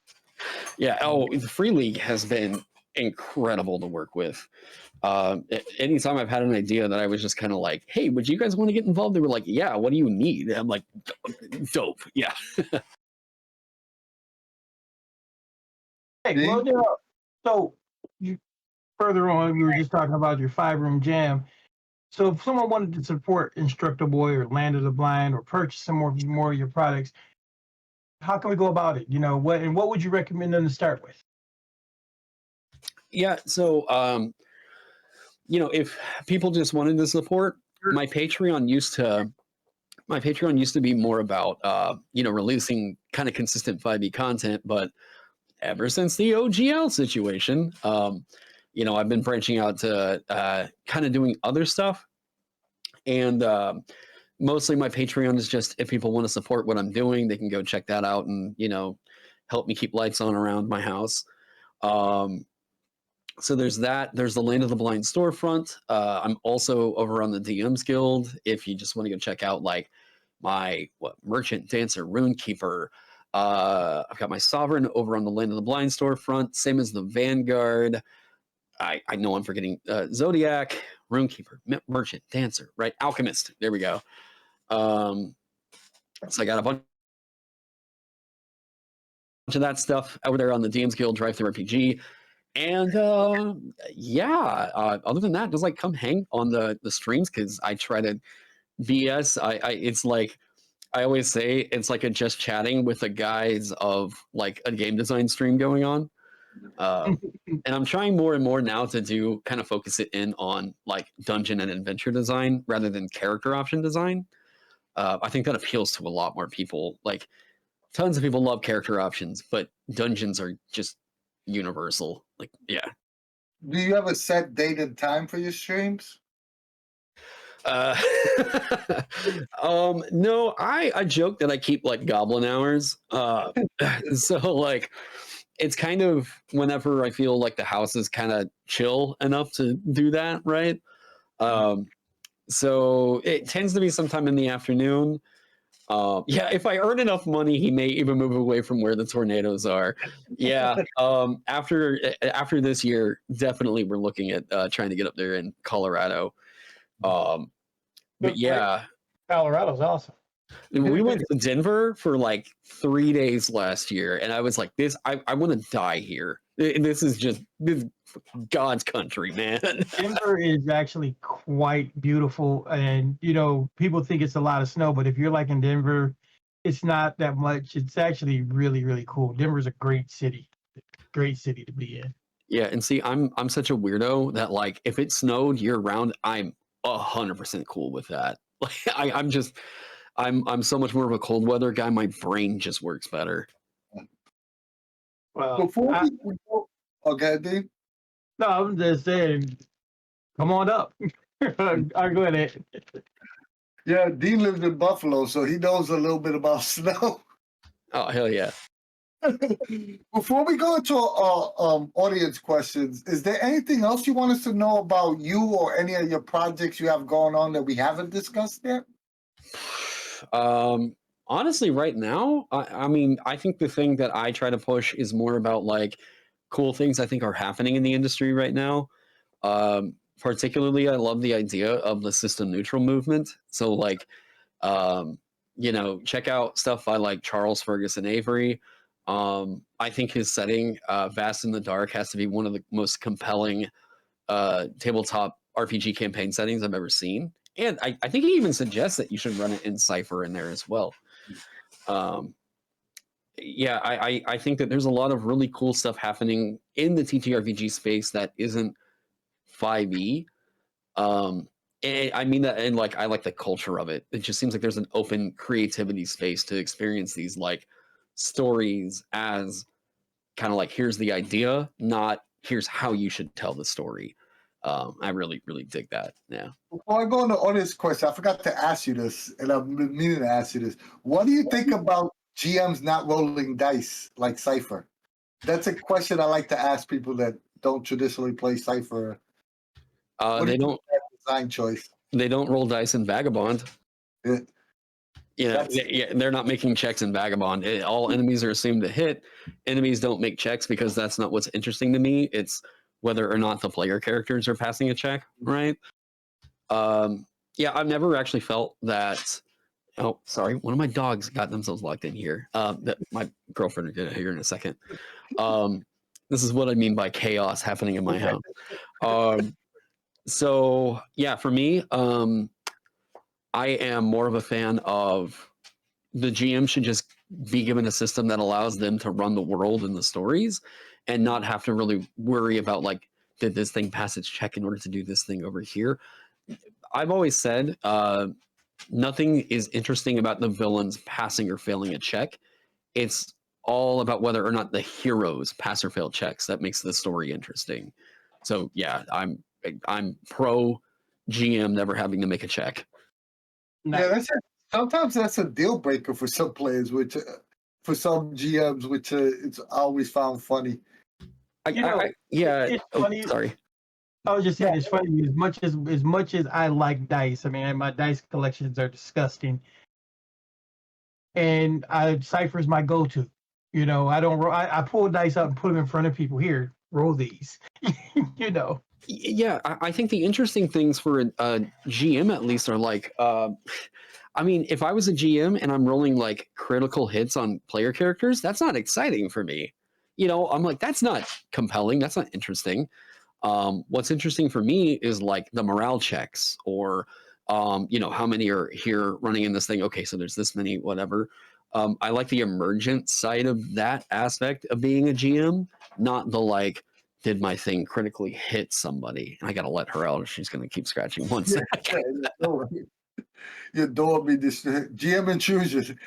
Yeah. Oh, the Free League has been incredible to work with. Anytime I've had an idea that I was just kind of like, hey, would you guys want to get involved? They were like, yeah, what do you need? And I'm like, dope. Yeah. Hey, well, so you further on, we were just talking about your 5-room jam. So if someone wanted to support Indestructoboy or Land of the Blind or purchase some more of your products, how can we go about it? What would you recommend them to start with? Yeah. So, if people just wanted to support, my Patreon used to be more about, releasing kind of consistent 5e content, but ever since the OGL situation, you know, I've been branching out to kind of doing other stuff. And mostly my Patreon is just if people want to support what I'm doing, they can go check that out and, you know, help me keep lights on around my house. So there's that. There's the Land of the Blind storefront. I'm also over on the DMs Guild. If you just want to go check out like my merchant, dancer, runekeeper. I've got my sovereign over on the Land of the Blind storefront. Same as the Vanguard. I know I'm forgetting Zodiac, runekeeper, merchant, dancer, right? Alchemist. There we go. So I got a bunch of that stuff over there on the DMs Guild Drive Through RPG. And yeah, other than that, just like come hang on the streams because I try to BS. It's like I always say it's like a just chatting with the guys of like a game design stream going on. And I'm trying more and more now to do kind of focus it in on like dungeon and adventure design rather than character option design. I think that appeals to a lot more people. Like tons of people love character options, but dungeons are just universal. Like, yeah. Do you have a set date and time for your streams? No, I joke that I keep like goblin hours. So like it's kind of whenever I feel like the house is kind of chill enough to do that, right? So it tends to be sometime in the afternoon. Yeah, if I earn enough money, he may even move away from where the tornadoes are. Yeah. After this year, definitely we're looking at trying to get up there in Colorado. But yeah, Colorado's awesome. we went to Denver for like 3 days last year, and I was like, "This, I want to die here. This is God's country, man." Denver is actually quite beautiful, and you know, people think it's a lot of snow, but if you're like in Denver, it's not that much. It's actually really, really cool. Denver's a great city to be in. Yeah, and see, I'm such a weirdo that like if it snowed year round, I'm 100% cool with that. Like I'm so much more of a cold weather guy. My brain just works better. Well, Before we go, okay, Dean? no, I'm just saying, come on up. I'll go ahead. Yeah, Dean lives in Buffalo, so he knows a little bit about snow. Oh hell yeah! Before we go into audience questions, is there anything else you want us to know about you or any of your projects you have going on that we haven't discussed yet? Honestly, right now, I mean, I think the thing that I try to push is more about like cool things I think are happening in the industry right now. Particularly, I love the idea of the system neutral movement. So, like, you know, check out stuff by like Charles Ferguson Avery. I think his setting, Vast in the Dark, has to be one of the most compelling tabletop RPG campaign settings I've ever seen. And I think he even suggests that you should run it in Cypher in there as well. Yeah, I think that there's a lot of really cool stuff happening in the TTRPG space that isn't 5e. And I mean that, and like I like the culture of it. It just seems like there's an open creativity space to experience these like stories as kind of like here's the idea, not here's how you should tell the story. I really, really dig that. Yeah. Before I go on the audience question, I forgot to ask you this, and I've been meaning to ask you this. What do you think about GMs not rolling dice like Cypher? That's a question I like to ask people that don't traditionally play Cypher. They don't design choice. They don't roll dice in Vagabond. Yeah. You know, they're not making checks in Vagabond. All enemies are assumed to hit. Enemies don't make checks because that's not what's interesting to me. It's whether or not the player characters are passing a check, right? Yeah, I've never actually felt that. Oh, sorry, one of my dogs got themselves locked in here. That my girlfriend will get here in a second. This is what I mean by chaos happening in my house. So yeah, for me, I am more of a fan of the GM should just be given a system that allows them to run the world and the stories and not have to really worry about like, did this thing pass its check in order to do this thing over here? I've always said nothing is interesting about the villains passing or failing a check. It's all about whether or not the heroes pass or fail checks. That makes the story interesting. So yeah, I'm pro GM never having to make a check. Yeah, sometimes that's a deal breaker for some players, which for some GMs, which it's always found funny. It's funny. Sorry. I was just saying it's funny as much as I like dice. I mean, my dice collections are disgusting, and Cypher's my go-to. You know, I don't. I pull dice out and put them in front of people. Here, roll these. You know. Yeah, I think the interesting things for a GM at least are like, I mean, if I was a GM and I'm rolling like critical hits on player characters, that's not exciting for me. You know, I'm like, that's not compelling. That's not interesting. What's interesting for me is like the morale checks or, you know, how many are here running in this thing. Okay, so there's this many, whatever. I like the emergent side of that aspect of being a GM, not the like, did my thing critically hit somebody? I got to let her out. She's going to keep scratching one second. Your door be this GM intrusion.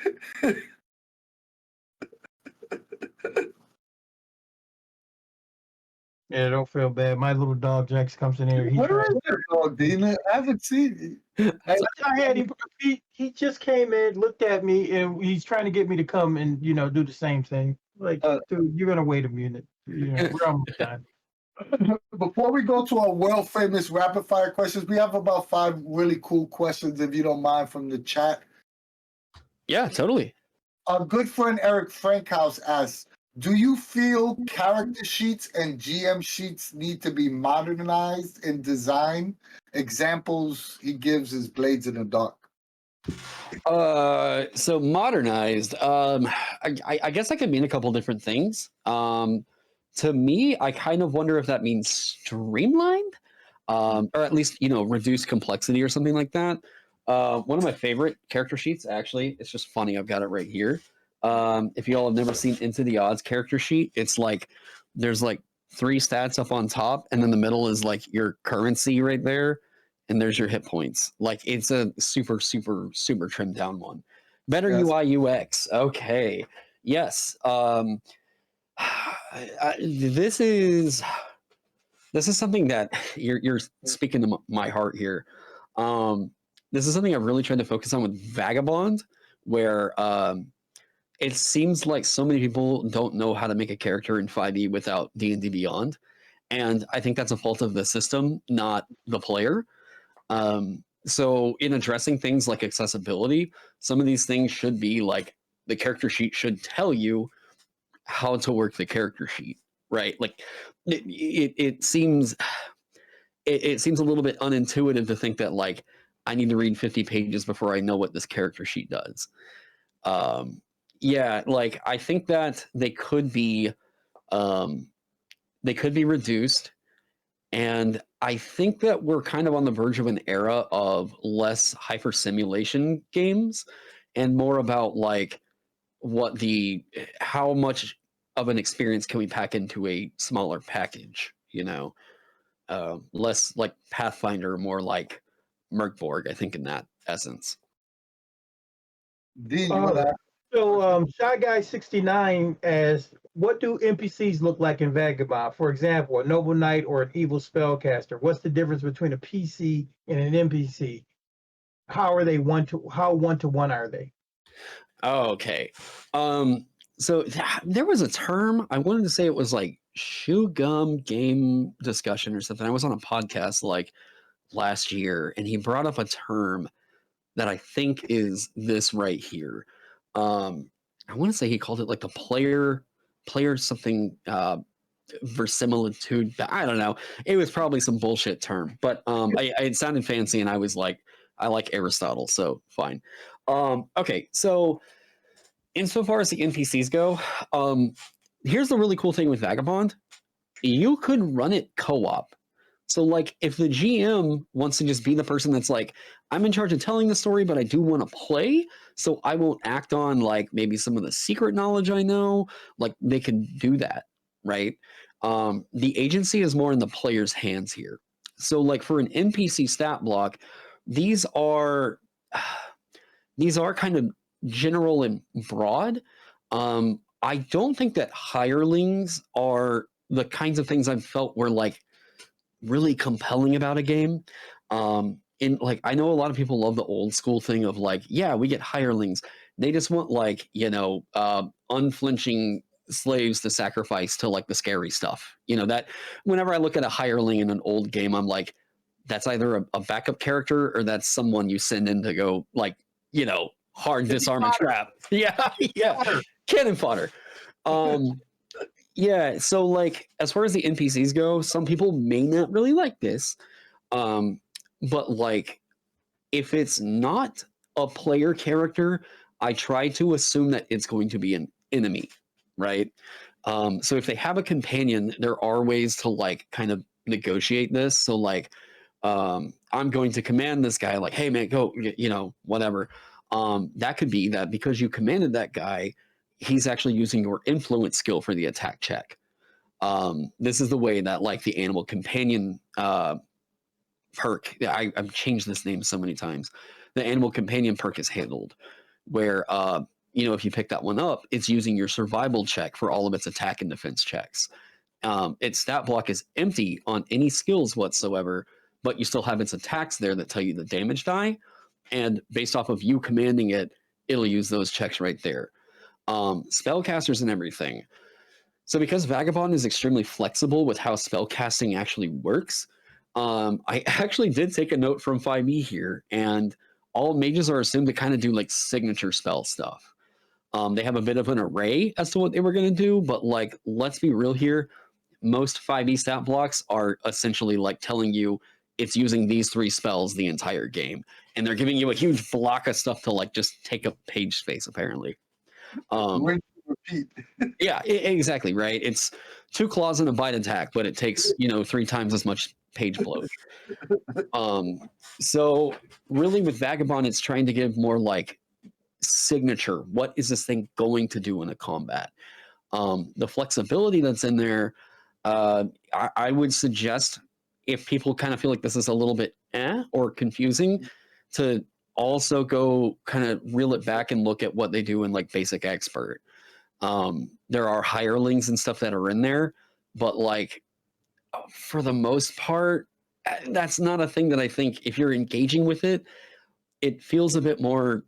Yeah, don't feel bad. My little dog Jax comes in here. What is that dog, Dina? I haven't seen it. I had him. He just came in, looked at me, and he's trying to get me to come and do the same thing. Like, dude, you're gonna wait a minute. You know, we're almost done. Before we go to our world famous rapid fire questions, we have about 5 really cool questions, if you don't mind, from the chat. Yeah, totally. Our good friend Eric Frankhouse asks, do you feel character sheets and GM sheets need to be modernized in design? Examples he gives is Blades in the Dark. So modernized. I guess that could mean a couple different things. To me, I kind of wonder if that means streamlined, or at least reduced complexity or something like that. One of my favorite character sheets, actually, it's just funny. I've got it right here. If you all have never seen Into the Odds character sheet, it's like there's like 3 stats up on top, and then the middle is like your currency right there, and there's your hit points. Like it's a super, super, super trimmed down one. Better Yes. UI UX. Okay. Yes. This is something that you're speaking to my heart here. This is something I've really tried to focus on with Vagabond, where it seems like so many people don't know how to make a character in 5e without D&D Beyond. And I think that's a fault of the system, not the player. So in addressing things like accessibility, some of these things should be like the character sheet should tell you how to work the character sheet, right? Like it seems a little bit unintuitive to think that like I need to read 50 pages before I know what this character sheet does. Yeah, like I think that they could be reduced, and I think that we're kind of on the verge of an era of less hyper simulation games and more about like how much of an experience can we pack into a smaller package, less like Pathfinder, more like Merkborg, I think, in that essence. So, Shy Guy 69 asks, what do NPCs look like in Vagabond? For example, a noble knight or an evil spellcaster. What's the difference between a PC and an NPC? How are they one to one are they? Oh, okay. So there was a term, I wanted to say it was like shoe gum game discussion or something. I was on a podcast like last year, and he brought up a term that I think is this right here. I want to say he called it like the player something verisimilitude. I don't know. It was probably some bullshit term, but it sounded fancy, and I was like, I like Aristotle, so fine. Okay, so insofar as the NPCs go, here's the really cool thing with Vagabond. You could run it co-op. So like if the GM wants to just be the person that's like, I'm in charge of telling the story, but I do want to play, so I won't act on like maybe some of the secret knowledge I know, like they can do that, right? The agency is more in the player's hands here. So like for an NPC stat block, these are kind of general and broad. I don't think that hirelings are the kinds of things I've felt were like really compelling about a game. In like, I know a lot of people love the old school thing of like, yeah, we get hirelings. They just want like, unflinching slaves to sacrifice to like the scary stuff. That whenever I look at a hireling in an old game, I'm like, that's either a backup character or that's someone you send in to go like, hard disarm a trap. Yeah, yeah, cannon fodder. Yeah, so like as far as the NPCs go, some people may not really like this. But like if it's not a player character, I try to assume that it's going to be an enemy, right? So if they have a companion, there are ways to like kind of negotiate this. So like I'm going to command this guy like, hey man, go, whatever. That could be that because you commanded that guy, he's actually using your influence skill for the attack check. This is the way that like the animal companion perk. I've changed this name so many times. The animal companion perk is handled, where if you pick that one up, it's using your survival check for all of its attack and defense checks. Its stat block is empty on any skills whatsoever, but you still have its attacks there that tell you the damage die, and based off of you commanding it, it'll use those checks right there. Spellcasters and everything. So because Vagabond is extremely flexible with how spellcasting actually works, I actually did take a note from 5e here, and all mages are assumed to kind of do like signature spell stuff. They have a bit of an array as to what they were going to do, but like, let's be real here. Most 5e stat blocks are essentially like telling you it's using these 3 spells the entire game, and they're giving you a huge block of stuff to like just take up page space, apparently. Repeat. Yeah, exactly, right. It's 2 claws and a bite attack, but it takes 3 times as much page bloat. So really with Vagabond, it's trying to give more like signature. What is this thing going to do in a combat? The flexibility that's in there, I would suggest if people kind of feel like this is a little bit or confusing, to also go kind of reel it back and look at what they do in like basic expert. There are hirelings and stuff that are in there, but like for the most part, that's not a thing that I think if you're engaging with it, it feels a bit more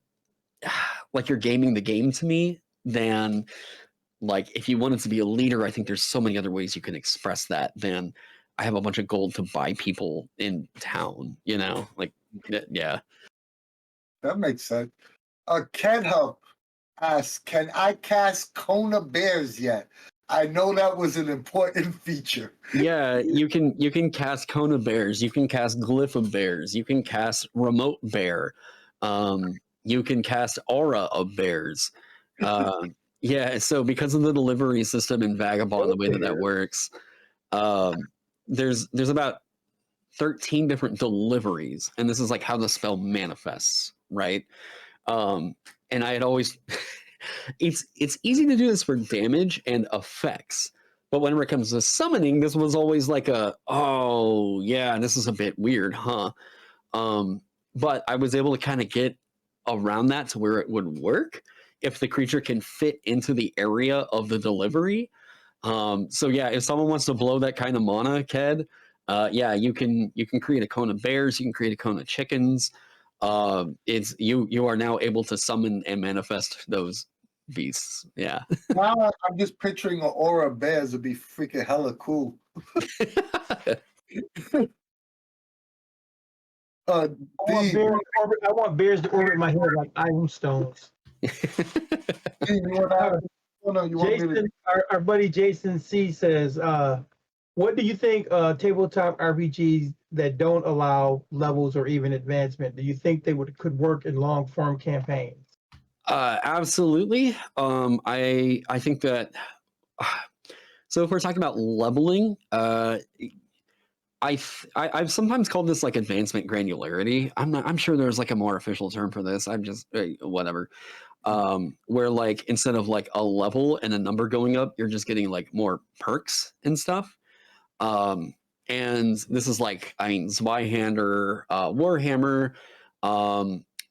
like you're gaming the game to me than like if you wanted to be a leader. I think there's so many other ways you can express that than I have a bunch of gold to buy people in town, like, yeah. That makes sense. Ken Hub asks, can I cast Kona Bears yet? I know that was an important feature. Yeah, you can cast Kona Bears, you can cast Glyph of Bears, you can cast Remote Bear, you can cast Aura of Bears. Yeah, so because of the delivery system in Vagabond, the way that works, there's about 13 different deliveries, and this is like how the spell manifests, right? And I had always it's easy to do this for damage and effects, but whenever it comes to summoning, this was always like oh yeah, this is a bit weird, huh? But I was able to kind of get around that to where it would work if the creature can fit into the area of the delivery. So yeah, if someone wants to blow that kind of mana, Ked, yeah, you can create a cone of bears, you can create a cone of chickens. It's you are now able to summon and manifest those beasts. Yeah. Now I'm just picturing an aura of bears would be freaking hella cool. I want bears to orbit my head like iron stones. Jason, our buddy Jason C says, what do you think tabletop RPGs that don't allow levels or even advancement, do you think they could work in long form campaigns? Absolutely. I think that so if we're talking about leveling, I've sometimes called this like advancement granularity. I'm sure there's like a more official term for this. I'm just whatever. Where like instead of like a level and a number going up, you're just getting like more perks and stuff. And this is like, I mean, Zweihander, Warhammer,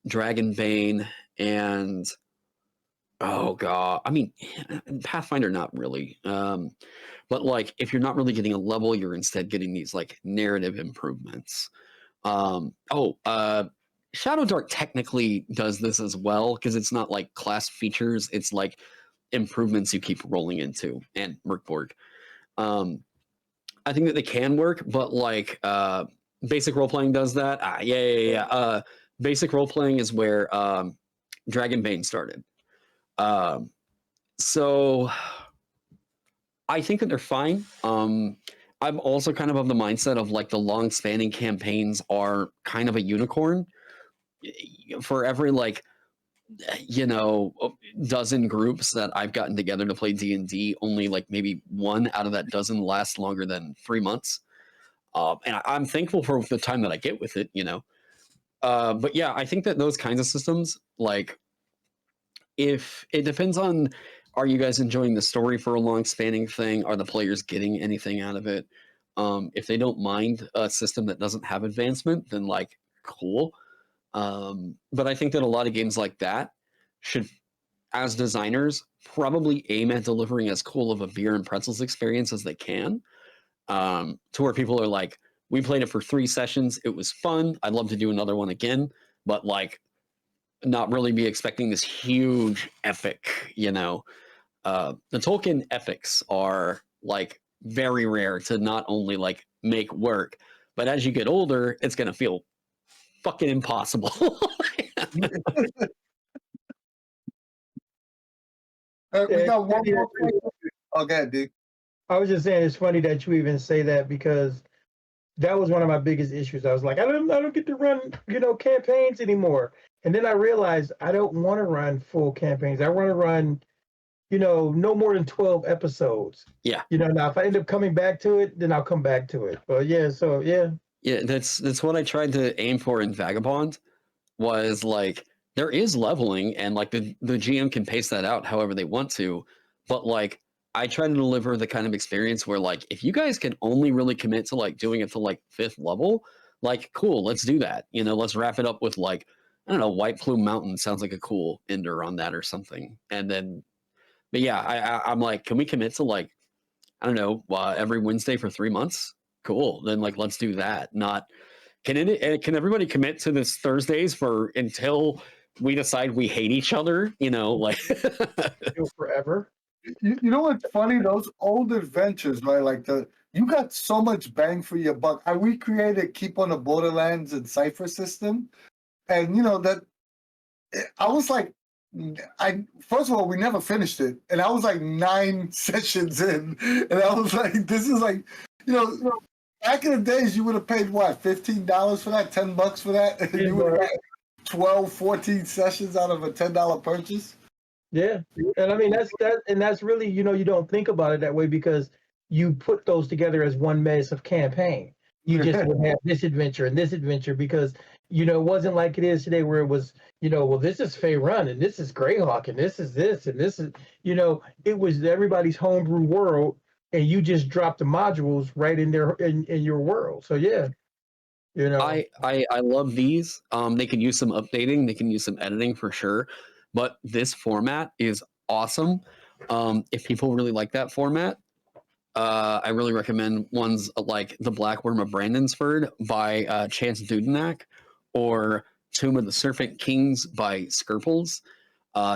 Dragonbane, and Oh god. I mean, Pathfinder not really. But like if you're not really getting a level, you're instead getting these like narrative improvements. Shadow Dark technically does this as well because it's not like class features, it's like improvements you keep rolling into, and Merkborg. I think that they can work, but like basic role playing does that. Yeah. Basic role playing is where Dragonbane started. So I think that they're fine. I'm also kind of the mindset of like the long spanning campaigns are kind of a unicorn. For every like dozen groups that I've gotten together to play D&D, only like maybe one out of that dozen lasts longer than 3 months. And I'm thankful for the time that I get with it, but yeah, I think that those kinds of systems, like, if it depends on, are you guys enjoying the story for a long spanning thing? Are the players getting anything out of it? If they don't mind a system that doesn't have advancement, then like, cool. But I think that a lot of games like that should, as designers, probably aim at delivering as cool of a beer and pretzels experience as they can, to where people are like, we played it for 3 sessions, it was fun, I'd love to do another one again, but like not really be expecting this huge epic, the Tolkien epics are like very rare to not only like make work, but as you get older, it's going to feel fucking impossible. We got one more question. Okay, dude. I was just saying it's funny that you even say that because that was one of my biggest issues. I was like, I don't get to run, campaigns anymore. And then I realized I don't want to run full campaigns. I want to run, no more than 12 episodes. Yeah. Now if I end up coming back to it, then I'll come back to it. But yeah, so yeah. Yeah, that's what I tried to aim for in Vagabond, was like there is leveling and like the GM can pace that out however they want to, but like I try to deliver the kind of experience where like if you guys can only really commit to like doing it to like 5th level, like cool, let's do that. Let's wrap it up with like, I don't know, White Plume Mountain sounds like a cool ender on that or something. And then, but yeah, I'm like, can we commit to like, I don't know, every Wednesday for 3 months? Cool. Then like let's do that. Not can everybody commit to this Thursdays for until we decide we hate each other? Like forever. You know what's funny? Those old adventures, right? Like you got so much bang for your buck. I recreated Keep on the Borderlands and Cypher system, and that I was like, first of all, we never finished it, and I was like 9 sessions in, and I was like, this is like, back in the days, you would have paid what, $15 for that, $10 for that, and you would have got 12, 14 sessions out of a $10 purchase. Yeah, and I mean that's really, you don't think about it that way because you put those together as one massive campaign. You just would have this adventure and this adventure because it wasn't like it is today where it was, well, this is Fey Run and this is Greyhawk and this is this and this is, it was everybody's homebrew world and you just dropped the modules right in there in your world. So yeah. I love these. They can use some updating, they can use some editing for sure. But this format is awesome. If people really like that format, I really recommend ones like The Black Worm of Brandonsford by Chance Dudenak or Tomb of the Serpent Kings by Skirples.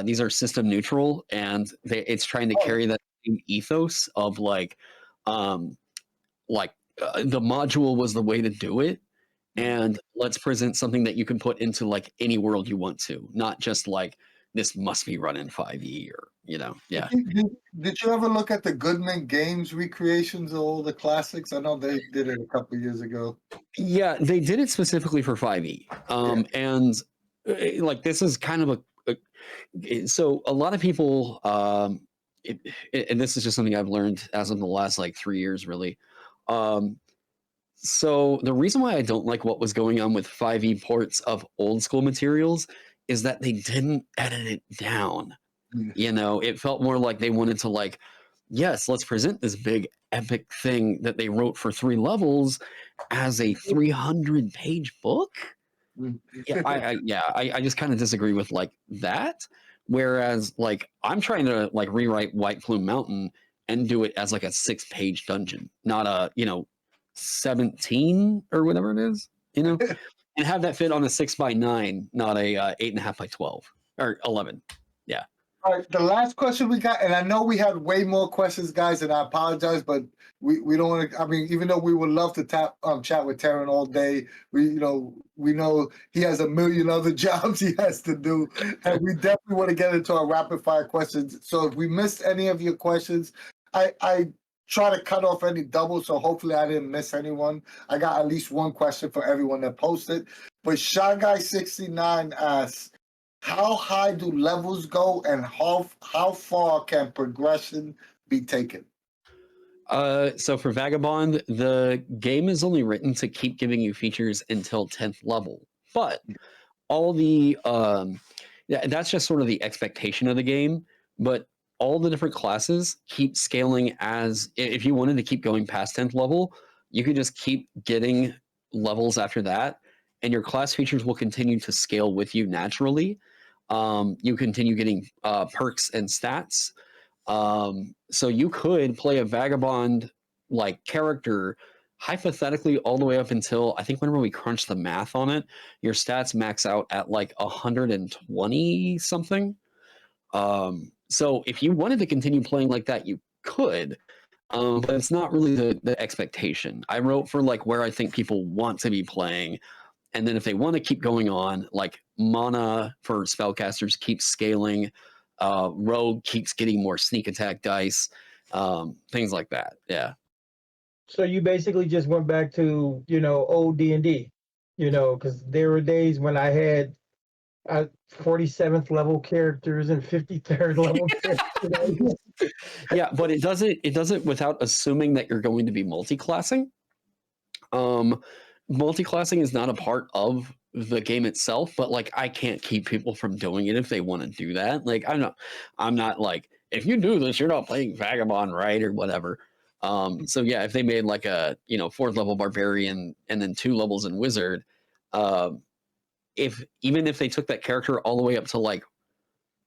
These are system neutral, and it's trying to carry that same ethos of the module was the way to do it, and let's present something that you can put into like any world you want to, not just like this must be run in 5e or yeah. Did you ever look at the Goodman Games recreations of all the classics? I know they did it a couple of years ago. Yeah, they did it specifically for 5e. And like this is kind of so a lot of people and this is just something I've learned as of the last like 3 years really. So the reason why I don't like what was going on with 5e ports of old school materials is that they didn't edit it down. It felt more like they wanted to like, yes, let's present this big epic thing that they wrote for 3 levels as a 300-page book. I just kind of disagree with like that. Whereas like I'm trying to like rewrite White Plume Mountain and do it as like a 6-page dungeon, not a 17 or whatever it is, and have that fit on a 6x9, not a 8.5x12 or 11. Yeah. All right, the last question we got, and I know we had way more questions, guys, and I apologize, but we don't want to. I mean, even though we would love to chat with Taron all day, we know he has a million other jobs he has to do, and we definitely want to get into our rapid fire questions. So if we missed any of your questions, I try to cut off any doubles, so hopefully I didn't miss anyone. I got at least one question for everyone that posted. But Shy Guy 69 asks, how high do levels go, and how far can progression be taken? So for Vagabond, the game is only written to keep giving you features until 10th level. But all the that's just sort of the expectation of the game. But all the different classes keep scaling as if you wanted to keep going past 10th level, you could just keep getting levels after that, and your class features will continue to scale with you naturally. You continue getting perks and stats. So you could play a Vagabond like character hypothetically all the way up until I think whenever we crunch the math on it, your stats max out at like 120 something. So if you wanted to continue playing like that, you could. But it's not really the expectation. I wrote for like where I think people want to be playing. And then if they want to keep going on, like mana for spellcasters keeps scaling, rogue keeps getting more sneak attack dice, things like that. Yeah. So you basically just went back to, old D&D, because there were days when I had 47th level characters and 53rd level characters. Yeah, but it does it without assuming that you're going to be multi-classing. Multi-classing is not a part of the game itself, but like I can't keep people from doing it if they want to do that. Like I'm not like, if you do this, you're not playing Vagabond, right? Or whatever. So yeah, if they made like a 4th level barbarian and then 2 levels in wizard, even if they took that character all the way up to like,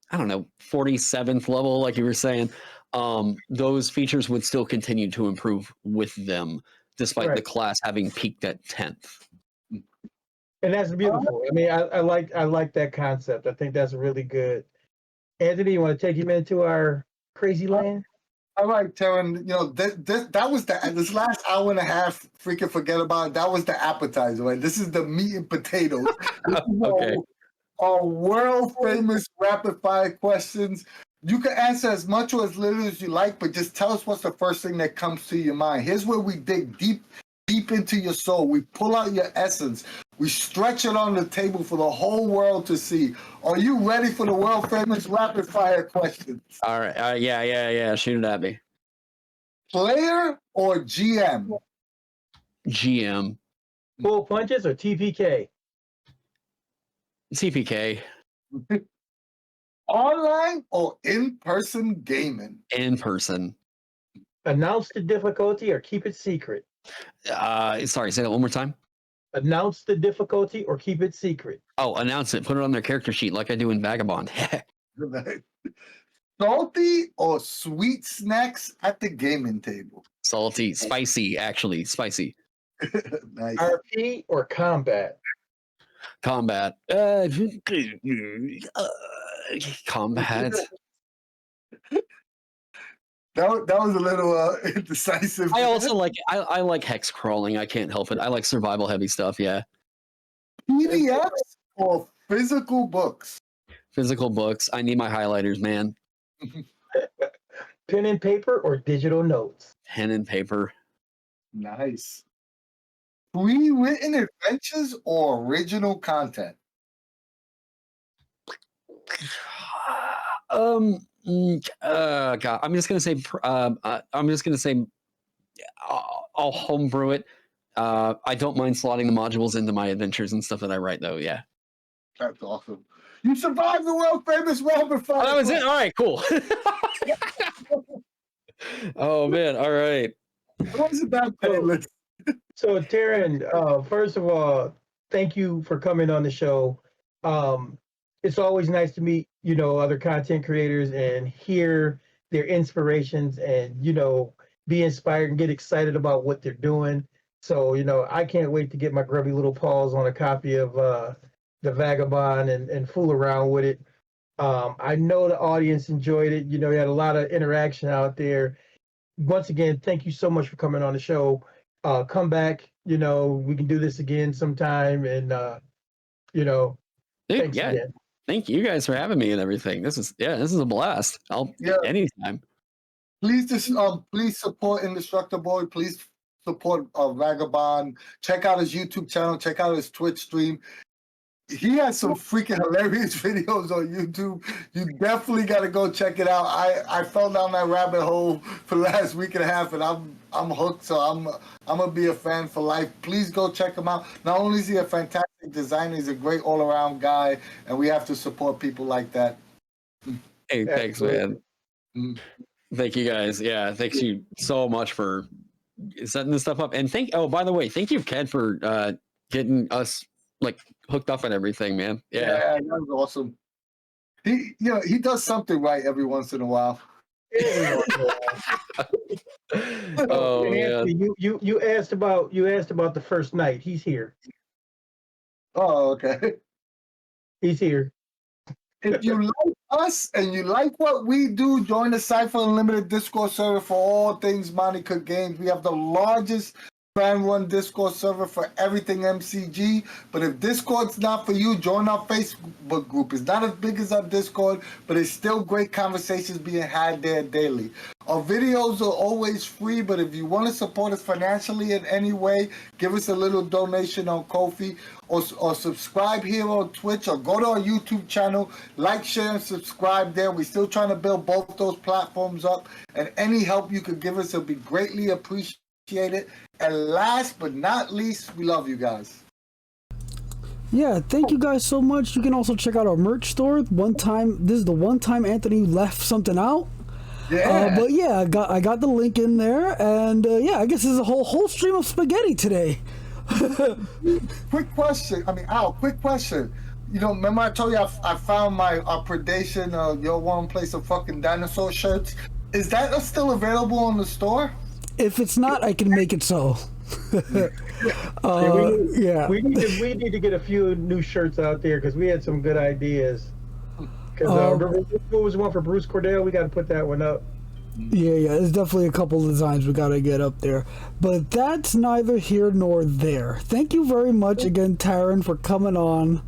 I don't know, 47th level, like you were saying, those features would still continue to improve with them, despite the class having peaked at 10th. And that's beautiful. I mean, I like that concept. I think that's really good. Anthony, you want to take him into our crazy land? All right, Taron. That was this last hour and a half. Freaking forget about it. That was the appetizer, right? This is the meat and potatoes. Okay. Our world famous rapid fire questions. You can answer as much or as little as you like, but just tell us what's the first thing that comes to your mind. Here's where we dig deep into your soul. We pull out your essence. We stretch it on the table for the whole world to see. Are you ready for the world famous rapid fire questions? All right. Yeah. Shoot it at me. Player or GM? GM. Pull punches or TPK? TPK. Online or in-person gaming? In person. Announce the difficulty or keep it secret? Sorry, say that one more time. Announce the difficulty or keep it secret? Oh, announce it. Put it on their character sheet like I do in Vagabond. Salty or sweet snacks at the gaming table? Salty. Spicy, actually. Spicy. Nice. RP or combat? Combat. Combat. That was a little indecisive. I also like I like hex crawling. I can't help it. I like survival heavy stuff. Yeah. PDFs or physical books? Physical books. I need my highlighters, man. Pen and paper or digital notes? Pen and paper. Nice. Pre-written adventures or original content? God, I'm just gonna say. I'll homebrew it. I don't mind slotting the modules into my adventures and stuff that I write, though. Yeah. That's awesome. You survived the world famous rapid fire. Oh, that was it. All right, cool. Oh man, all right. What was that playlist? So Taron, first of all, thank you for coming on the show. it's always nice to meet, other content creators and hear their inspirations and, be inspired and get excited about what they're doing. So, I can't wait to get my grubby little paws on a copy of the Vagabond and fool around with it. I know the audience enjoyed it. You had a lot of interaction out there. Once again, thank you so much for coming on the show. Come back, we can do this again sometime. And, Dude, thanks yeah. again. Thank you guys for having me and everything. This is a blast. Anytime. Please just please support Indestructoboy. Please support Vagabond. Check out his YouTube channel. Check out his Twitch stream. He has some freaking hilarious videos on YouTube. You definitely got to go check it out. I fell down that rabbit hole for the last week and a half, and I'm hooked. So I'm gonna be a fan for life. Please go check him out. Not only is he a fantastic designer, he's a great all around guy, and we have to support people like that. Hey, thanks, man. Thank you guys. Yeah, thanks you so much for setting this stuff up. And by the way, thank you, Ken, for getting us hooked up and everything, man. Yeah, that was awesome. He does something right every once in a while. Oh man. You asked about the first night. He's here. Oh, okay. He's here. If you like us and you like what we do, join the Cypher Unlimited Discord server for all things Monica Games. We have the largest fan-run Discord server for everything MCG. But if Discord's not for you, join our Facebook group. It's not as big as our Discord, but it's still great conversations being had there daily. Our videos are always free, but if you want to support us financially in any way, give us a little donation on Ko-fi, or subscribe here on Twitch, or go to our YouTube channel, like, share, and subscribe there. We're still trying to build both those platforms up, and any help you could give us will be greatly appreciated. And last but not least, we love you guys. Yeah, thank you guys so much. You can also check out our merch store. This is the one time Anthony left something out. Yeah. But yeah, I got the link in there, and yeah, I guess there's a whole stream of spaghetti today. Quick question. Quick question. Remember I told you I found my predation Yo One Place of Fucking Dinosaur shirts. Is that still available on the store? If it's not, I can make it so. Yeah, we need to get a few new shirts out there because we had some good ideas. Because remember what was one for Bruce Cordell? We got to put that one up. Yeah, there's definitely a couple of designs we got to get up there. But that's neither here nor there. Thank you very much again, Taron, for coming on.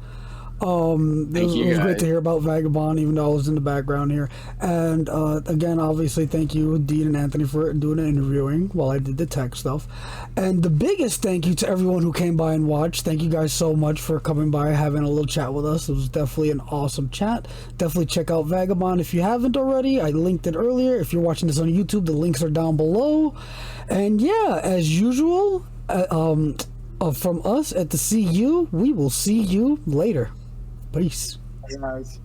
It was great to hear about Vagabond, even though I was in the background here. And again, obviously, thank you, Dean and Anthony, for doing the interviewing while I did the tech stuff. And the biggest thank you to everyone who came by and watched. Thank you guys so much for coming by, having a little chat with us. It was definitely an awesome chat. Definitely check out Vagabond if you haven't already. I linked it earlier. If you're watching this on YouTube, the links are down below. And yeah, as usual, from us at the CU, we will see you later. Peace. Hey guys.